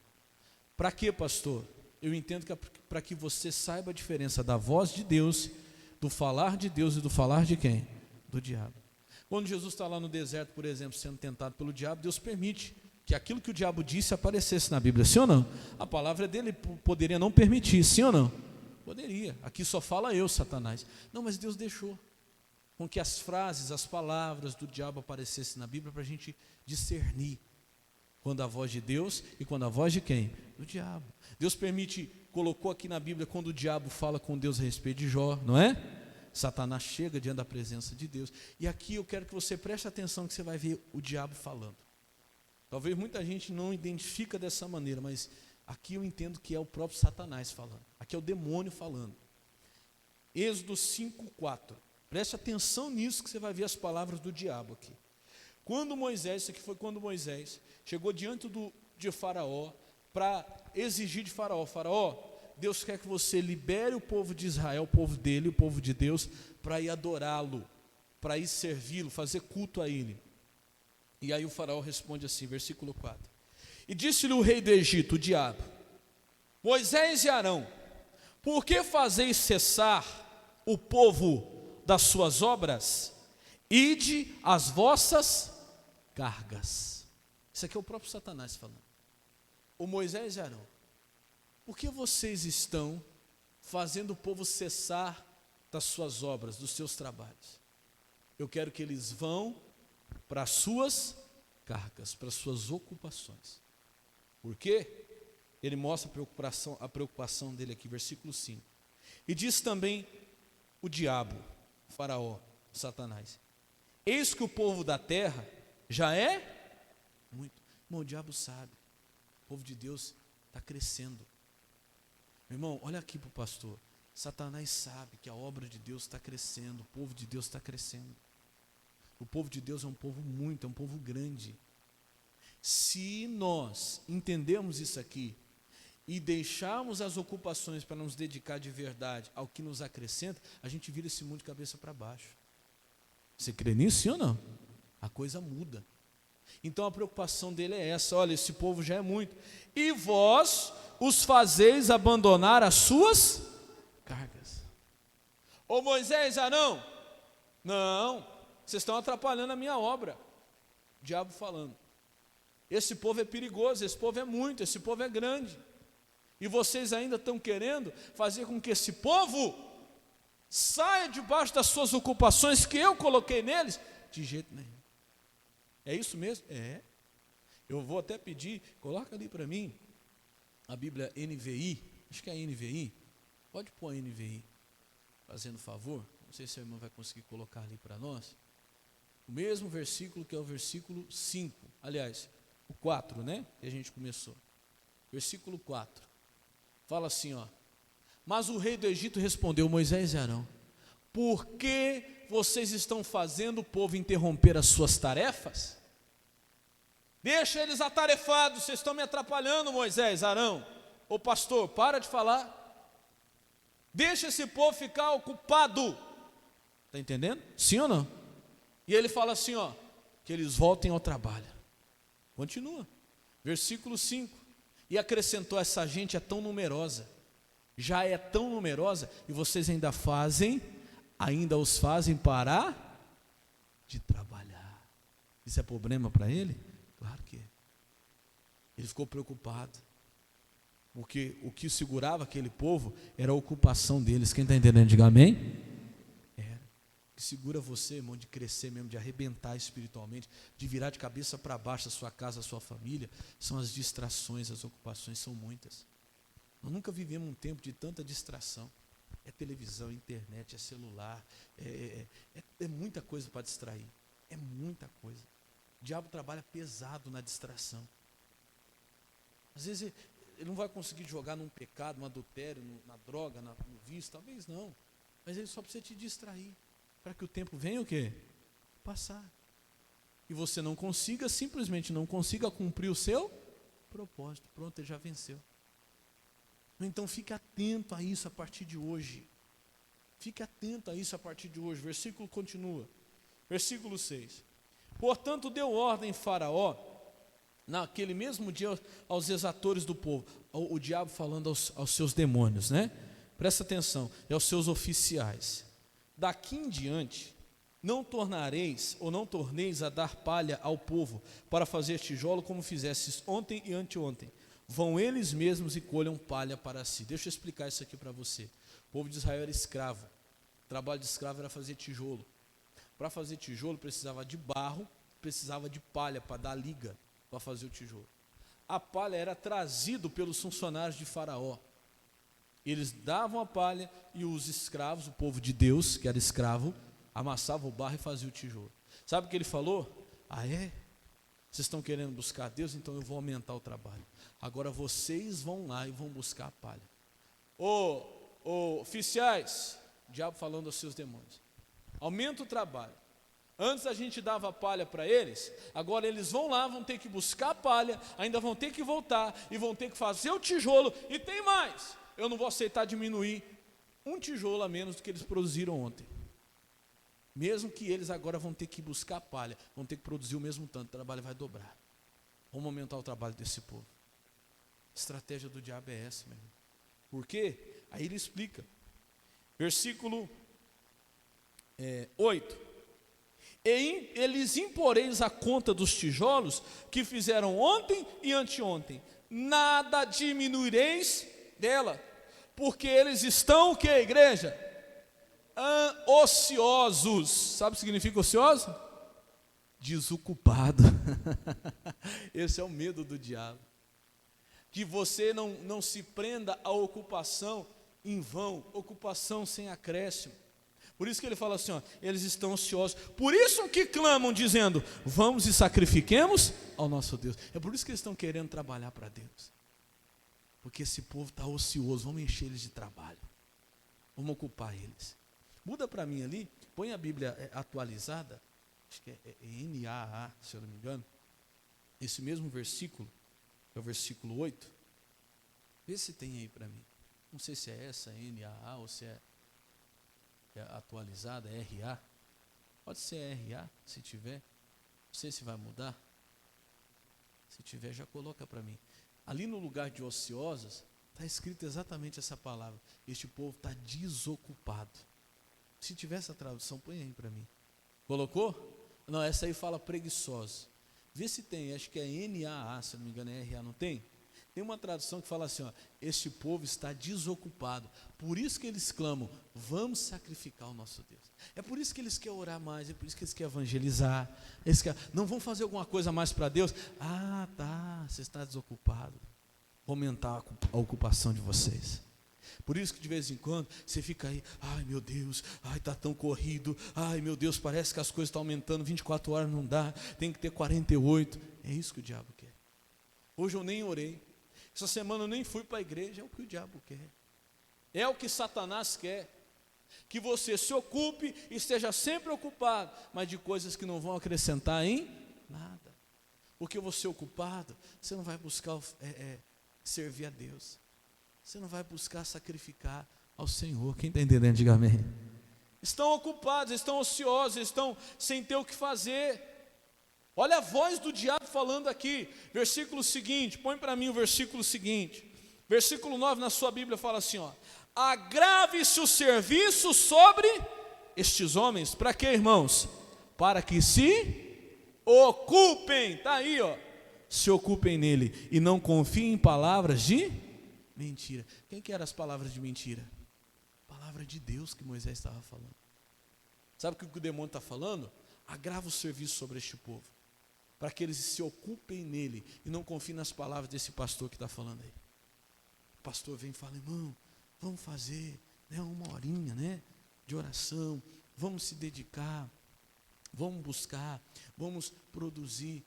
Para quê, pastor? Eu entendo que é para que você saiba a diferença da voz de Deus, do falar de Deus e do falar de quem? Do diabo. Quando Jesus está lá no deserto, por exemplo, sendo tentado pelo diabo, Deus permite que aquilo que o diabo disse aparecesse na Bíblia, sim ou não? A palavra dele poderia não permitir, sim ou não? Poderia, aqui só fala eu, Satanás. Não, mas Deus deixou com que as frases, as palavras do diabo aparecessem na Bíblia para a gente discernir quando a voz de Deus e quando a voz de quem? Do diabo. Deus colocou aqui na Bíblia quando o diabo fala com Deus a respeito de Jó, não é? Satanás chega diante da presença de Deus. E aqui eu quero que você preste atenção que você vai ver o diabo falando. Talvez muita gente não identifica dessa maneira, mas aqui eu entendo que é o próprio Satanás falando. Aqui é o demônio falando. Êxodo 5:4. Preste atenção nisso que você vai ver as palavras do diabo aqui. Quando Moisés, isso aqui foi quando Moisés chegou diante de Faraó para exigir de Faraó, Faraó, Deus quer que você libere o povo de Israel, o povo dele, o povo de Deus, para ir adorá-lo, para ir servi-lo, fazer culto a ele. E aí o Faraó responde assim, versículo 4. E disse-lhe o rei do Egito, o diabo, Moisés e Arão, por que fazeis cessar o povo das suas obras? Ide as vossas cargas. Isso aqui é o próprio Satanás falando. O Moisés e Arão, por que vocês estão fazendo o povo cessar das suas obras, dos seus trabalhos. Eu quero que eles vão para as suas cargas, para as suas ocupações. Por quê? Ele mostra a preocupação dele aqui, versículo 5. E diz também o diabo, o faraó, Satanás: eis que o povo da terra já é muito. Irmão, o diabo sabe, o povo de Deus está crescendo. Meu irmão, olha aqui para o pastor. Satanás sabe que a obra de Deus está crescendo, o povo de Deus está crescendo. O povo de Deus é um povo muito, é um povo grande. Se nós entendermos isso aqui e deixarmos as ocupações para nos dedicar de verdade ao que nos acrescenta, a gente vira esse mundo de cabeça para baixo. Você crê nisso, sim ou não? A coisa muda. Então a preocupação dele é essa: olha, esse povo já é muito, e vós os fazeis abandonar as suas cargas. Ô Moisés, Arão, não, vocês estão atrapalhando a minha obra. O diabo falando: esse povo é perigoso, esse povo é muito, esse povo é grande, e vocês ainda estão querendo fazer com que esse povo saia debaixo das suas ocupações que eu coloquei neles? De jeito nenhum. É isso mesmo? É. Eu vou até pedir, coloca ali para mim a Bíblia NVI, acho que é a NVI, pode pôr a NVI, fazendo favor, não sei se a irmã vai conseguir colocar ali para nós, o mesmo versículo que é o versículo 5, aliás, o 4, né, que a gente começou, versículo 4, fala assim, ó: mas o rei do Egito respondeu, Moisés e Arão: por que vocês estão fazendo o povo interromper as suas tarefas? Deixa eles atarefados, vocês estão me atrapalhando, Moisés, Arão. Ô pastor, para de falar. Deixa esse povo ficar ocupado. Está entendendo? Sim ou não? E ele fala assim, ó, que eles voltem ao trabalho. Continua. Versículo 5. E acrescentou: essa gente é tão numerosa, já é tão numerosa, e vocês ainda os fazem parar de trabalhar. Isso é problema para ele? Claro que é. Ele ficou preocupado, porque o que segurava aquele povo era a ocupação deles. Quem está entendendo, diga amém. Era. O que segura você, irmão, de crescer mesmo, de arrebentar espiritualmente, de virar de cabeça para baixo a sua casa, a sua família, são as distrações, as ocupações, são muitas. Nós nunca vivemos um tempo de tanta distração. É televisão, é internet, é celular, é muita coisa para distrair, é muita coisa. O diabo trabalha pesado na distração. Às vezes ele não vai conseguir jogar num pecado, no adultério, na droga, no vício, talvez não, mas ele só precisa te distrair, para que o tempo venha o quê? Passar. E você não consiga, simplesmente não consiga cumprir o seu propósito. Pronto, ele já venceu. Então fique atento a isso a partir de hoje. Fique atento a isso a partir de hoje. Versículo continua. Versículo 6. Portanto deu ordem Faraó, naquele mesmo dia, aos exatores do povo. O diabo falando aos seus demônios, né? Presta atenção, e aos seus oficiais: daqui em diante não tornareis ou não torneis a dar palha ao povo para fazer tijolo como fizestes ontem e anteontem. Vão eles mesmos e colham palha para si. Deixa eu explicar isso aqui para você. O povo de Israel era escravo. O trabalho de escravo era fazer tijolo. Para fazer tijolo precisava de barro, precisava de palha para dar liga para fazer o tijolo. A palha era trazido pelos funcionários de Faraó. Eles davam a palha e os escravos, o povo de Deus, que era escravo, amassava o barro e fazia o tijolo. Sabe o que ele falou? Ah, é? Vocês estão querendo buscar Deus? Então eu vou aumentar o trabalho. Agora vocês vão lá e vão buscar a palha. Oficiais, o diabo falando aos seus demônios: aumenta o trabalho. Antes a gente dava a palha para eles, agora eles vão lá, vão ter que buscar a palha, ainda vão ter que voltar e vão ter que fazer o tijolo. E tem mais, eu não vou aceitar diminuir um tijolo a menos do que eles produziram ontem. Mesmo que eles agora vão ter que buscar a palha, vão ter que produzir o mesmo tanto, o trabalho vai dobrar. Vamos aumentar o trabalho desse povo. A estratégia do diabo é essa, meu irmão. Por quê? Aí ele explica. Versículo 8. E eles imporeis a conta dos tijolos que fizeram ontem e anteontem. Nada diminuireis dela, porque eles estão o que, igreja? ociosos. Sabe o que significa ocioso? Desocupado. Esse é o medo do diabo. Que você não se prenda à ocupação em vão, ocupação sem acréscimo. Por isso que ele fala assim, ó, eles estão ociosos. Por isso que clamam dizendo, vamos e sacrifiquemos ao nosso Deus. É por isso que eles estão querendo trabalhar para Deus. Porque esse povo está ocioso, vamos encher eles de trabalho. Vamos ocupar eles. Muda para mim ali, põe a Bíblia atualizada, acho que é NAA, se eu não me engano. Esse mesmo versículo, é o versículo 8. Vê se tem aí para mim. Não sei se é essa, NAA, ou se é atualizada, é RA. Pode ser RA, se tiver. Não sei se vai mudar. Se tiver, já coloca para mim. Ali no lugar de ociosos, está escrito exatamente essa palavra. Este povo está desocupado. Se tiver essa tradução, põe aí para mim. Colocou? Não, essa aí fala preguiçosos. Vê se tem, acho que é NAA, se não me engano é RA, não tem? Tem uma tradução que fala assim, ó, este povo está desocupado, por isso que eles clamam, vamos sacrificar o nosso Deus. É por isso que eles querem orar mais, é por isso que eles querem evangelizar, não vão fazer alguma coisa mais para Deus? Ah, tá, você está desocupado, vou aumentar a ocupação de vocês. Por isso que de vez em quando você fica aí, ai meu Deus, ai está tão corrido, ai meu Deus, parece que as coisas estão aumentando, 24 horas não dá, tem que ter 48, é isso que o diabo quer. Hoje eu nem orei, essa semana eu nem fui para a igreja, é o que o diabo quer, é o que Satanás quer, que você se ocupe e esteja sempre ocupado, mas de coisas que não vão acrescentar em nada, porque você ocupado, você não vai buscar servir a Deus, você não vai buscar sacrificar ao Senhor. Quem está entendendo, diga amém. Estão ocupados, estão ociosos, estão sem ter o que fazer. Olha a voz do diabo falando aqui, versículo seguinte, põe para mim o versículo seguinte, versículo 9 na sua Bíblia fala assim, ó, agrave-se o serviço sobre estes homens, para quê, irmãos? Para que se ocupem, está aí, ó, se ocupem nele, e não confiem em palavras de mentira. Quem que eram as palavras de mentira? Palavra de Deus que Moisés estava falando. Sabe o que o demônio está falando? Agrava o serviço sobre este povo, para que eles se ocupem nele e não confiem nas palavras desse pastor que está falando aí. O pastor vem e fala, irmão, vamos fazer uma horinha de oração, vamos se dedicar, vamos buscar, vamos produzir.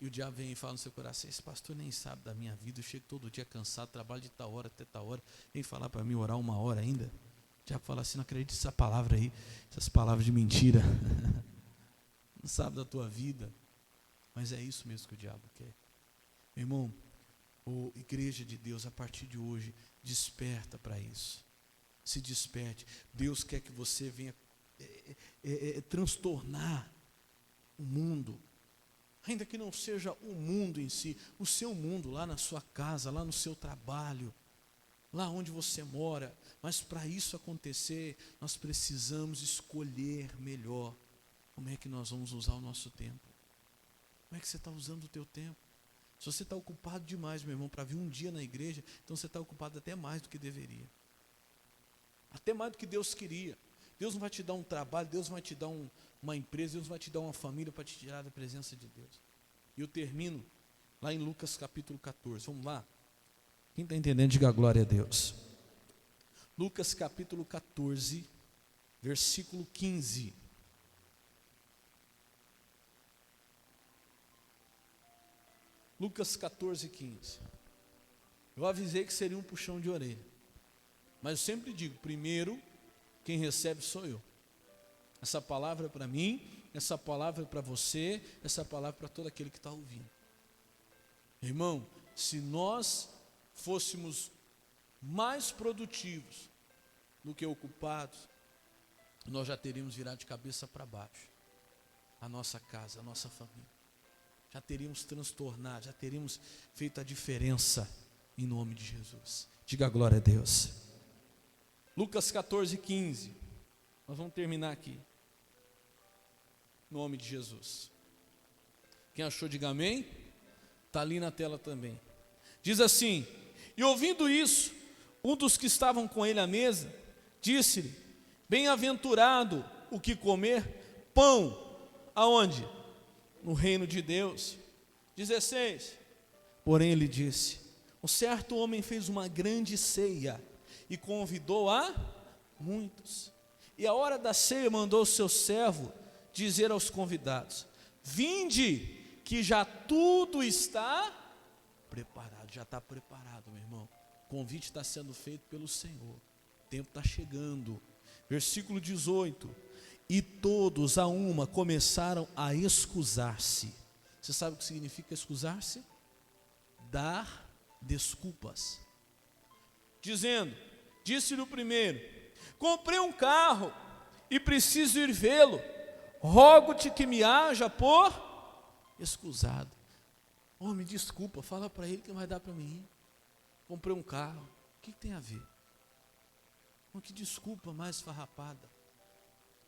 E o diabo vem e fala no seu coração, esse pastor nem sabe da minha vida, eu chego todo dia cansado, trabalho de tal hora até tal hora, vem falar para mim orar 1 hora ainda. O diabo fala assim, não acredito nessa palavra aí, essas palavras de mentira, não sabe da tua vida, mas é isso mesmo que o diabo quer. Meu irmão, igreja de Deus, a partir de hoje, desperta para isso, se desperte. Deus quer que você venha transtornar o mundo, ainda que não seja o mundo em si, o seu mundo lá na sua casa, lá no seu trabalho, lá onde você mora. Mas para isso acontecer, nós precisamos escolher melhor como é que nós vamos usar o nosso tempo. Como é que você está usando o teu tempo? Se você está ocupado demais, meu irmão, para vir um dia na igreja, então você está ocupado até mais do que deveria, até mais do que Deus queria. Deus não vai te dar um trabalho, Deus vai te dar uma empresa, Deus vai te dar uma família para te tirar da presença de Deus. E eu termino lá em Lucas capítulo 14, vamos lá? Quem está entendendo, diga glória a Deus. Lucas capítulo 14, versículo 15. Lucas 14, 15. Eu avisei que seria um puxão de orelha, mas eu sempre digo, primeiro, quem recebe sou eu. Essa palavra é para mim, essa palavra é para você, essa palavra é para todo aquele que está ouvindo. Irmão, se nós fôssemos mais produtivos do que ocupados, nós já teríamos virado de cabeça para baixo a nossa casa, a nossa família. Já teríamos transtornado, já teríamos feito a diferença em nome de Jesus. Diga glória a Deus. Lucas 14, 15. Nós vamos terminar aqui. Em nome de Jesus. Quem achou, diga amém. Está ali na tela também. Diz assim, e ouvindo isso, um dos que estavam com ele à mesa, disse-lhe, Bem-aventurado o que comer pão, aonde? No reino de Deus. 16. Porém ele disse: um certo homem fez uma grande ceia e convidou a muitos. E a hora da ceia mandou o seu servo dizer aos convidados: vinde, que já tudo está preparado. Já está preparado, meu irmão. O convite está sendo feito pelo Senhor. O tempo está chegando. Versículo 18. E todos a uma começaram a excusar-se. Você sabe o que significa excusar-se? Dar desculpas. Dizendo, disse-lhe o primeiro: comprei um carro e preciso ir vê-lo. Rogo-te que me haja por excusado. Oh, me desculpa, fala para ele que não vai dar para mim ir. Comprei um carro. O que tem a ver? Oh, que desculpa mais farrapada.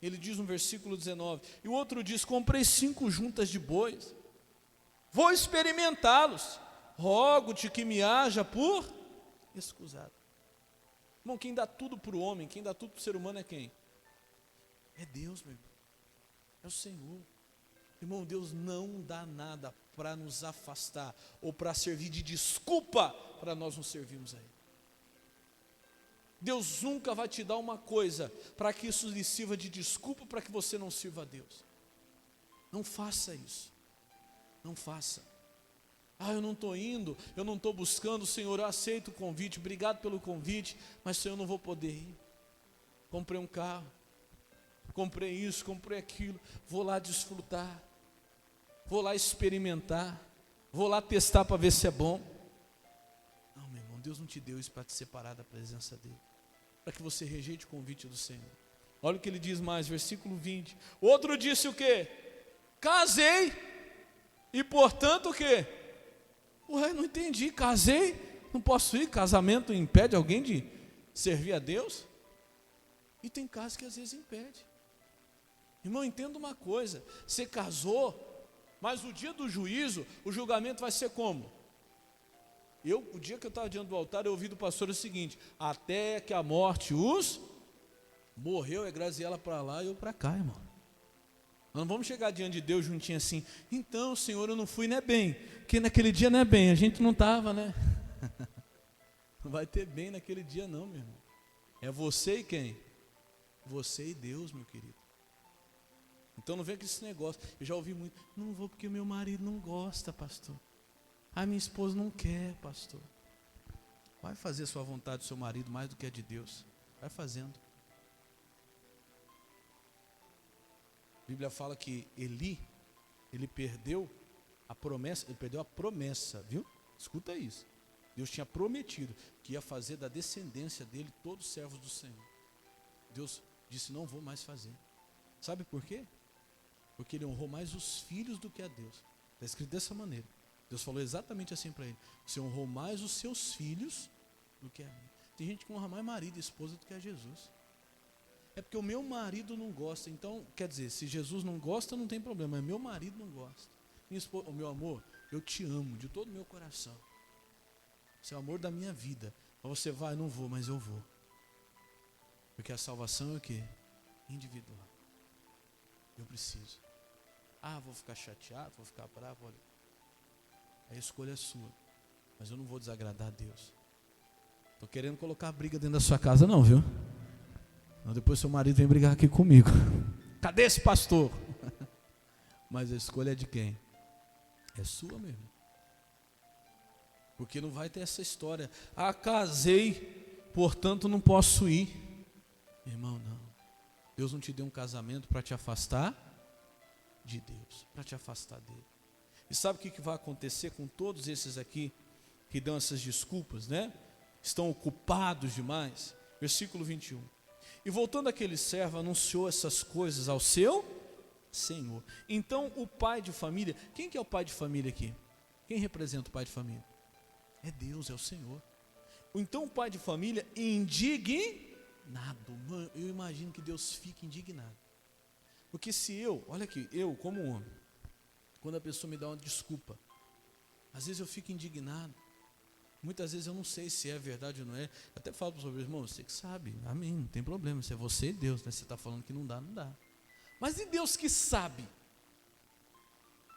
Ele diz no versículo 19. E o outro diz: comprei 5 juntas de bois. Vou experimentá-los. Rogo-te que me haja por excusado. Irmão, quem dá tudo para o homem, quem dá tudo para o ser humano é quem? É Deus, meu irmão. É o Senhor. Irmão, Deus não dá nada para nos afastar ou para servir de desculpa para nós não servirmos a Ele. Deus nunca vai te dar uma coisa para que isso lhe sirva de desculpa para que você não sirva a Deus. Não faça isso. Não faça. Eu não estou indo, eu não estou buscando. Senhor, eu aceito o convite, obrigado pelo convite, mas Senhor, eu não vou poder ir. Comprei um carro, comprei isso, comprei aquilo, vou lá desfrutar, vou lá experimentar, vou lá testar para ver se é bom. Não, meu irmão, Deus não te deu isso para te separar da presença dEle, para que você rejeite o convite do Senhor. Olha o que ele diz mais, versículo 20. Outro disse o quê? Casei, e portanto o quê? Não entendi, casei, não posso ir, casamento impede alguém de servir a Deus? E tem casos que às vezes impede. Irmão, entenda uma coisa, você casou, mas o dia do juízo, o julgamento vai ser como? O dia que eu estava diante do altar, eu ouvi do pastor o seguinte: até que a morte os morreu, é Graziela para lá e eu para cá, irmão. Nós não vamos chegar diante de Deus juntinho assim: então, Senhor, eu não fui, né, bem, porque naquele dia não é bem, a gente não estava, né? Não vai ter bem naquele dia não, meu irmão. É você e quem? Você e Deus, meu querido. Então não vem com esse negócio. Eu já ouvi muito: não vou porque meu marido não gosta, pastor. Minha esposa não quer, pastor. Vai fazer a sua vontade do seu marido mais do que a de Deus. Vai fazendo. A Bíblia fala que ele perdeu a promessa, viu? Escuta isso. Deus tinha prometido que ia fazer da descendência dele todos os servos do Senhor. Deus disse: não vou mais fazer. Sabe por quê? Porque ele honrou mais os filhos do que a Deus. Está escrito dessa maneira. Deus falou exatamente assim para ele: você honrou mais os seus filhos do que a mim. Tem gente que honra mais marido e esposa do que a Jesus. É porque o meu marido não gosta. Então, quer dizer, se Jesus não gosta, não tem problema, mas meu marido não gosta. Minha esposa, meu amor, eu te amo de todo o meu coração. Você é o amor da minha vida. Mas você vai, não vou, mas eu vou. Porque a salvação é o quê? Individual. Eu preciso. Vou ficar chateado, vou ficar bravo, olha. A escolha é sua. Mas eu não vou desagradar a Deus. Estou querendo colocar a briga dentro da sua casa não, viu? Não, depois seu marido vem brigar aqui comigo. Cadê esse pastor? Mas a escolha é de quem? É sua mesmo. Porque não vai ter essa história: casei, portanto não posso ir. Irmão, não. Deus não te deu um casamento para te afastar de Deus, para te afastar dele. E sabe o que vai acontecer com todos esses aqui que dão essas desculpas, né? Estão ocupados demais. Versículo 21. E voltando aquele servo, anunciou essas coisas ao seu Senhor. Então o pai de família, quem que é o pai de família aqui? Quem representa o pai de família? É Deus, é o Senhor. Então o pai de família indignado. Mano, eu imagino que Deus fique indignado. Porque se olha aqui, eu como homem, quando a pessoa me dá uma desculpa, às vezes eu fico indignado. Muitas vezes eu não sei se é verdade ou não é. Até falo para os meus irmãos, você que sabe, amém, não tem problema, se é você e Deus, né? Você está falando que não dá, não dá. Mas e Deus que sabe?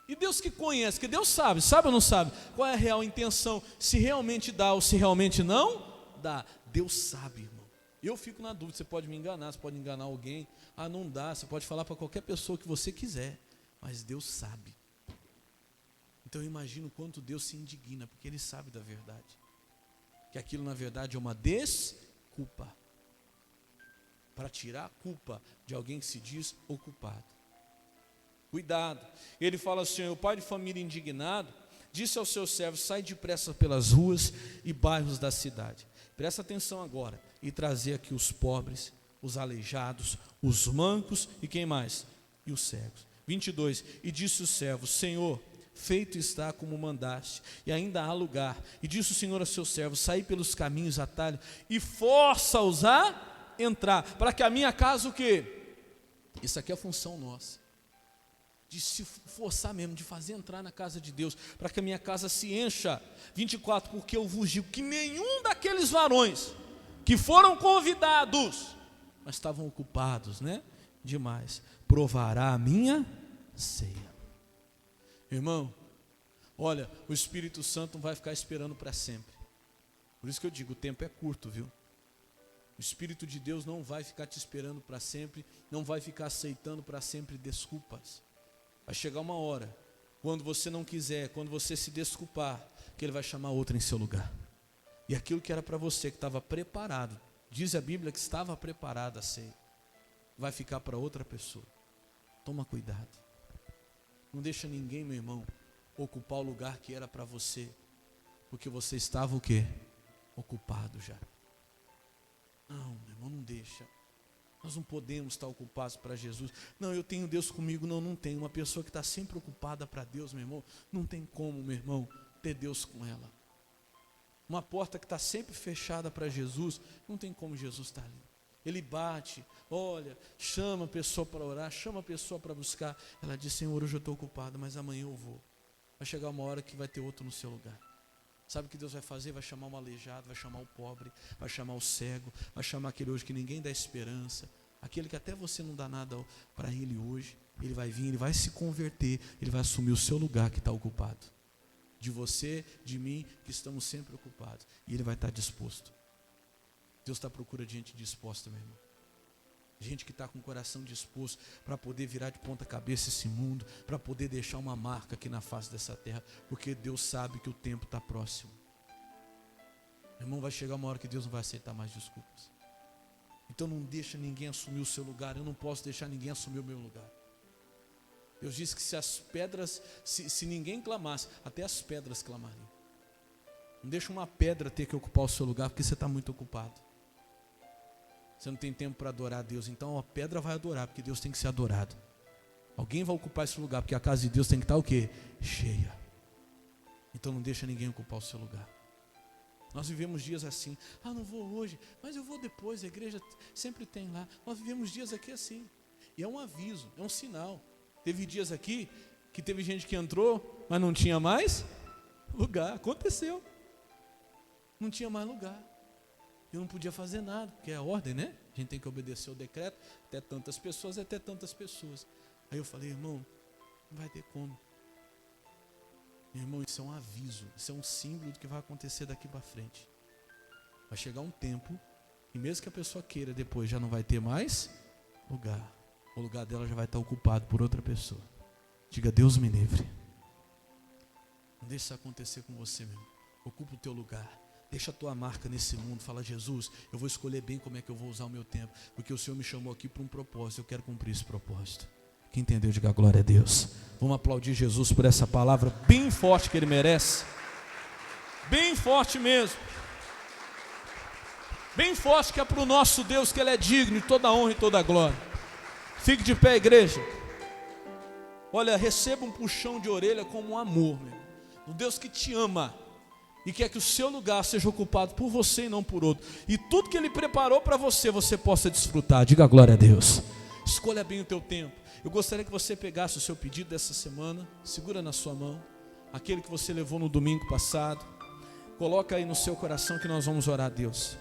E Deus que conhece, que Deus sabe ou não sabe? Qual é a real intenção? Se realmente dá ou se realmente não dá. Deus sabe, irmão. Eu fico na dúvida, você pode me enganar, você pode enganar alguém. Ah, não dá, você pode falar para qualquer pessoa que você quiser. Mas Deus sabe. Então eu imagino quanto Deus se indigna, porque Ele sabe da verdade. Que aquilo na verdade é uma desculpa. Para tirar a culpa de alguém que se diz ocupado. Cuidado. Ele fala assim, o pai de família indignado, disse aos seus servos, sai depressa pelas ruas e bairros da cidade. Presta atenção agora. E trazer aqui os pobres, os aleijados, os mancos e quem mais? E os cegos. 22. E disse o servo, Senhor, feito está como mandaste, e ainda há lugar. E disse o Senhor a seus servos, saí pelos caminhos, atalhos, e força-os a entrar, para que a minha casa o quê? Isso aqui é a função nossa, de se forçar mesmo, de fazer entrar na casa de Deus, para que a minha casa se encha. 24, porque eu vos digo que nenhum daqueles varões que foram convidados, mas estavam ocupados, né? Demais, provará a minha ceia. Irmão, olha, o Espírito Santo não vai ficar esperando para sempre. Por isso que eu digo, o tempo é curto, viu? O Espírito de Deus não vai ficar te esperando para sempre, não vai ficar aceitando para sempre desculpas. Vai chegar uma hora, quando você não quiser, quando você se desculpar, que Ele vai chamar outra em seu lugar. E aquilo que era para você, que estava preparado, diz a Bíblia que estava preparado a ceia, vai ficar para outra pessoa. Toma cuidado. Não deixa ninguém, meu irmão, ocupar o lugar que era para você, porque você estava o quê? Ocupado já. Não, meu irmão, não deixa. Nós não podemos estar ocupados para Jesus. Não, eu tenho Deus comigo. Não, não tem. Uma pessoa que está sempre ocupada para Deus, meu irmão, não tem como, meu irmão, ter Deus com ela. Uma porta que está sempre fechada para Jesus, não tem como Jesus estar ali. Ele bate, olha, chama a pessoa para orar, chama a pessoa para buscar. Ela diz, Senhor, hoje eu estou ocupado, mas amanhã eu vou. Vai chegar uma hora que vai ter outro no seu lugar. Sabe o que Deus vai fazer? Vai chamar um aleijado, vai chamar o pobre, vai chamar o cego, vai chamar aquele hoje que ninguém dá esperança, aquele que até você não dá nada para ele hoje. Ele vai vir, ele vai se converter, ele vai assumir o seu lugar que está ocupado. De você, de mim, que estamos sempre ocupados. E ele vai estar disposto. Deus está à procura de gente disposta, meu irmão. Gente que está com o coração disposto para poder virar de ponta cabeça esse mundo, para poder deixar uma marca aqui na face dessa terra, porque Deus sabe que o tempo está próximo. Meu irmão, vai chegar uma hora que Deus não vai aceitar mais desculpas. Então não deixa ninguém assumir o seu lugar, eu não posso deixar ninguém assumir o meu lugar. Deus disse que se as pedras, se ninguém clamasse, até as pedras clamariam. Não deixa uma pedra ter que ocupar o seu lugar, porque você está muito ocupado. Você não tem tempo para adorar a Deus, então a pedra vai adorar, porque Deus tem que ser adorado. Alguém vai ocupar esse lugar, porque a casa de Deus tem que estar o quê? Cheia. Então não deixa ninguém ocupar o seu lugar. Nós vivemos dias assim, não vou hoje, mas eu vou depois, a igreja sempre tem lá. Nós vivemos dias aqui assim, e é um aviso, é um sinal. Teve dias aqui, que teve gente que entrou, mas não tinha mais lugar, aconteceu. Não tinha mais lugar. Eu não podia fazer nada, porque é a ordem, né? A gente tem que obedecer o decreto, até tantas pessoas. Aí eu falei, irmão, não vai ter como. Meu irmão, isso é um aviso, isso é um símbolo do que vai acontecer daqui para frente. Vai chegar um tempo, e mesmo que a pessoa queira depois, já não vai ter mais lugar. O lugar dela já vai estar ocupado por outra pessoa. Diga, Deus me livre. Não deixe isso acontecer com você, meu irmão. Ocupa o teu lugar. Deixa a tua marca nesse mundo. Fala, Jesus, eu vou escolher bem como é que eu vou usar o meu tempo, porque o Senhor me chamou aqui para um propósito. Eu quero cumprir esse propósito. Quem entendeu, diga glória a Deus. Vamos aplaudir Jesus por essa palavra bem forte que Ele merece. Bem forte mesmo. Bem forte, que é para o nosso Deus, que Ele é digno de toda a honra e toda a glória. Fique de pé, igreja. Olha, receba um puxão de orelha como um amor, meu. Um Deus que te ama e quer que o seu lugar seja ocupado por você e não por outro. E tudo que Ele preparou para você, você possa desfrutar. Diga glória a Deus. Escolha bem o teu tempo. Eu gostaria que você pegasse o seu pedido dessa semana, segura na sua mão, aquele que você levou no domingo passado. Coloca aí no seu coração que nós vamos orar a Deus.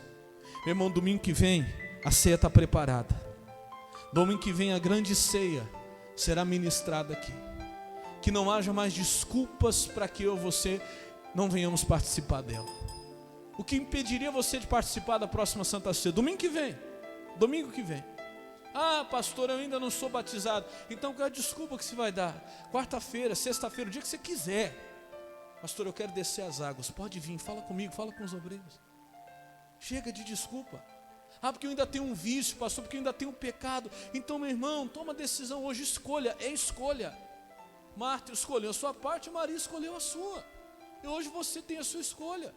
Meu irmão, domingo que vem a ceia está preparada. Domingo que vem a grande ceia será ministrada aqui. Que não haja mais desculpas para que eu ou você não venhamos participar dela. O que impediria você de participar da próxima Santa Ceia? Domingo que vem. Domingo que vem. Ah, pastor, eu ainda não sou batizado. Então qual é a desculpa que você vai dar? Quarta-feira, sexta-feira, o dia que você quiser. Pastor, eu quero descer as águas. Pode vir, fala comigo, fala com os obreiros. Chega de desculpa. Ah, porque eu ainda tenho um vício, pastor, porque eu ainda tenho um pecado. Então, meu irmão, toma a decisão hoje, escolha, é escolha. Marta escolheu a sua parte, Maria escolheu a sua. E hoje você tem a sua escolha.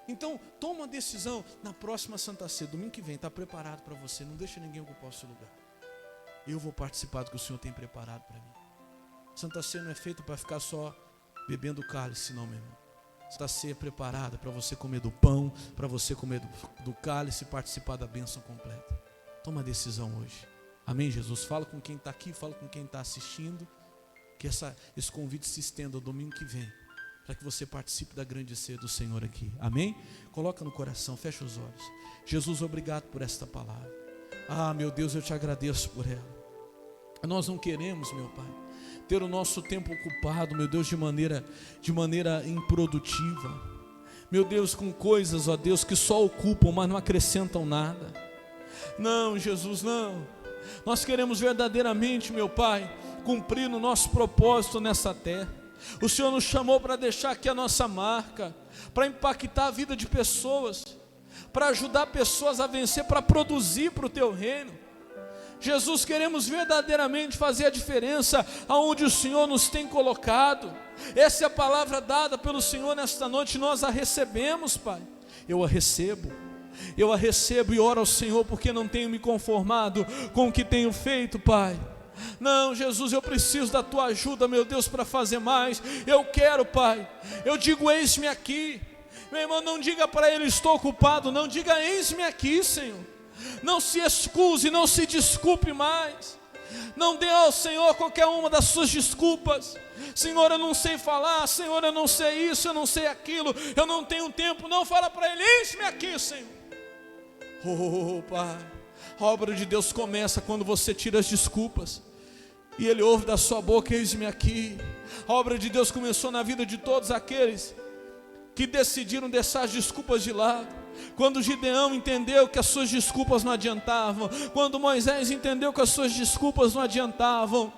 Então, toma a decisão na próxima Santa Ceia, domingo que vem, está preparado para você. Não deixa ninguém ocupar o seu lugar. Eu vou participar do que o Senhor tem preparado para mim. Santa Ceia não é feita para ficar só bebendo o cálice, não, meu irmão. Santa Ceia é preparada para você comer do pão, para você comer do cálice e participar da bênção completa. Toma a decisão hoje. Amém, Jesus? Fala com quem está aqui, fala com quem está assistindo. Que esse convite se estenda ao domingo que vem, para que você participe da grande ceia do Senhor aqui. Amém? Coloca no coração, fecha os olhos. Jesus, obrigado por esta palavra. Ah, meu Deus, eu te agradeço por ela. Nós não queremos, meu Pai, ter o nosso tempo ocupado, meu Deus, de maneira improdutiva. Meu Deus, com coisas, ó Deus, que só ocupam, mas não acrescentam nada. Não, Jesus, não. Nós queremos verdadeiramente, meu Pai, cumprir o nosso propósito nessa terra. O Senhor nos chamou para deixar aqui a nossa marca, para impactar a vida de pessoas, para ajudar pessoas a vencer, para produzir para o Teu reino. Jesus, queremos verdadeiramente fazer a diferença aonde o Senhor nos tem colocado. Essa é a palavra dada pelo Senhor nesta noite, nós a recebemos, Pai. Eu a recebo e oro ao Senhor, porque não tenho me conformado com o que tenho feito, Pai. Não, Jesus, eu preciso da Tua ajuda, meu Deus, para fazer mais. Eu quero, Pai. Eu digo, eis-me aqui. Meu irmão, não diga para Ele, estou ocupado. Não, diga, eis-me aqui, Senhor. Não se excuse, não se desculpe mais. Não dê ao Senhor qualquer uma das suas desculpas. Senhor, eu não sei falar. Senhor, eu não sei isso, eu não sei aquilo. Eu não tenho tempo. Não, fala para Ele, eis-me aqui, Senhor. Oh, Pai. A obra de Deus começa quando você tira as desculpas e Ele ouve da sua boca, eis-me aqui. A obra de Deus começou na vida de todos aqueles que decidiram deixar as desculpas de lado. Quando Gideão entendeu que as suas desculpas não adiantavam, quando Moisés entendeu que as suas desculpas não adiantavam,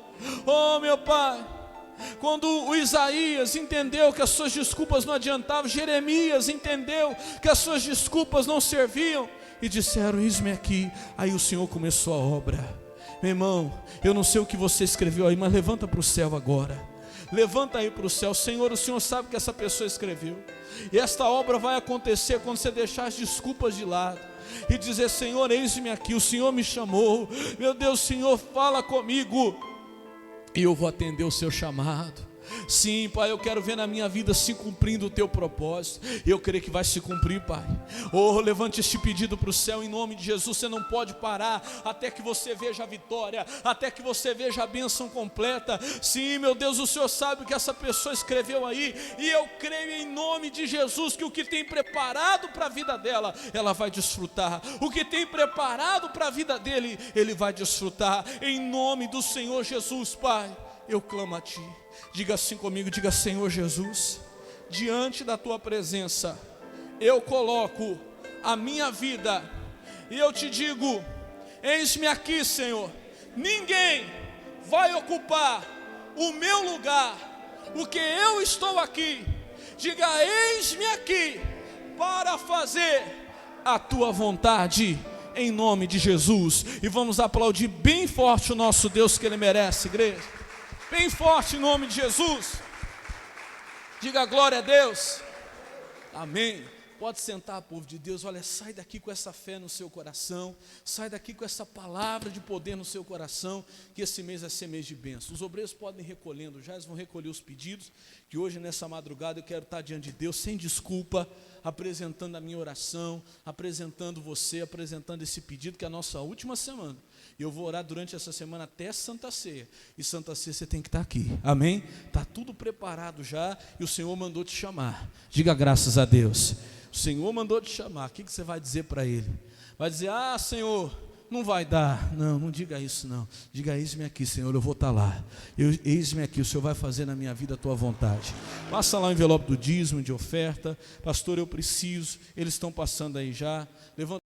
oh meu Pai, quando o Isaías entendeu que as suas desculpas não adiantavam, Jeremias entendeu que as suas desculpas não serviam, e disseram, eis-me aqui. Aí o Senhor começou a obra. Meu irmão, eu não sei o que você escreveu aí, mas levanta para o céu agora. Levanta aí para o céu. Senhor, o Senhor sabe que essa pessoa escreveu. E esta obra vai acontecer quando você deixar as desculpas de lado e dizer, Senhor, eis-me aqui, o Senhor me chamou. Meu Deus, Senhor, fala comigo e eu vou atender o seu chamado. Sim, Pai, eu quero ver na minha vida se cumprindo o Teu propósito. Eu creio que vai se cumprir, Pai. Oh, levante este pedido para o céu em nome de Jesus. Você não pode parar até que você veja a vitória, até que você veja a bênção completa. Sim, meu Deus, o Senhor sabe o que essa pessoa escreveu aí, e eu creio em nome de Jesus que o que tem preparado para a vida dela, ela vai desfrutar. O que tem preparado para a vida dele, ele vai desfrutar. Em nome do Senhor Jesus, Pai, eu clamo a Ti. Diga assim comigo, diga, Senhor Jesus, diante da Tua presença, eu coloco a minha vida, e eu Te digo, eis-me aqui, Senhor. Ninguém vai ocupar o meu lugar, porque eu estou aqui. Diga, eis-me aqui, para fazer a Tua vontade, em nome de Jesus. E vamos aplaudir bem forte o nosso Deus, que Ele merece, igreja. Bem forte em nome de Jesus. Diga glória a Deus. Amém. Pode sentar, povo de Deus. Olha, sai daqui com essa fé no seu coração. Sai daqui com essa palavra de poder no seu coração, que esse mês vai ser mês de bênção. Os obreiros podem ir recolhendo já, eles vão recolher os pedidos, que hoje nessa madrugada eu quero estar diante de Deus sem desculpa. apresentando a minha oração, apresentando você, apresentando esse pedido, que é a nossa última semana. E eu vou orar durante essa semana até Santa Ceia. E Santa Ceia você tem que estar aqui. Amém? Está tudo preparado já e o Senhor mandou te chamar. Diga graças a Deus. O Senhor mandou te chamar. O que você vai dizer para Ele? Vai dizer, Senhor, não vai dar. Não, não diga isso não. Diga, eis-me aqui, Senhor, eu vou estar lá. Eis-me aqui, o Senhor vai fazer na minha vida a tua vontade. Passa lá o envelope do dízimo, de oferta. Pastor, eu preciso. Eles estão passando aí já. Levanta.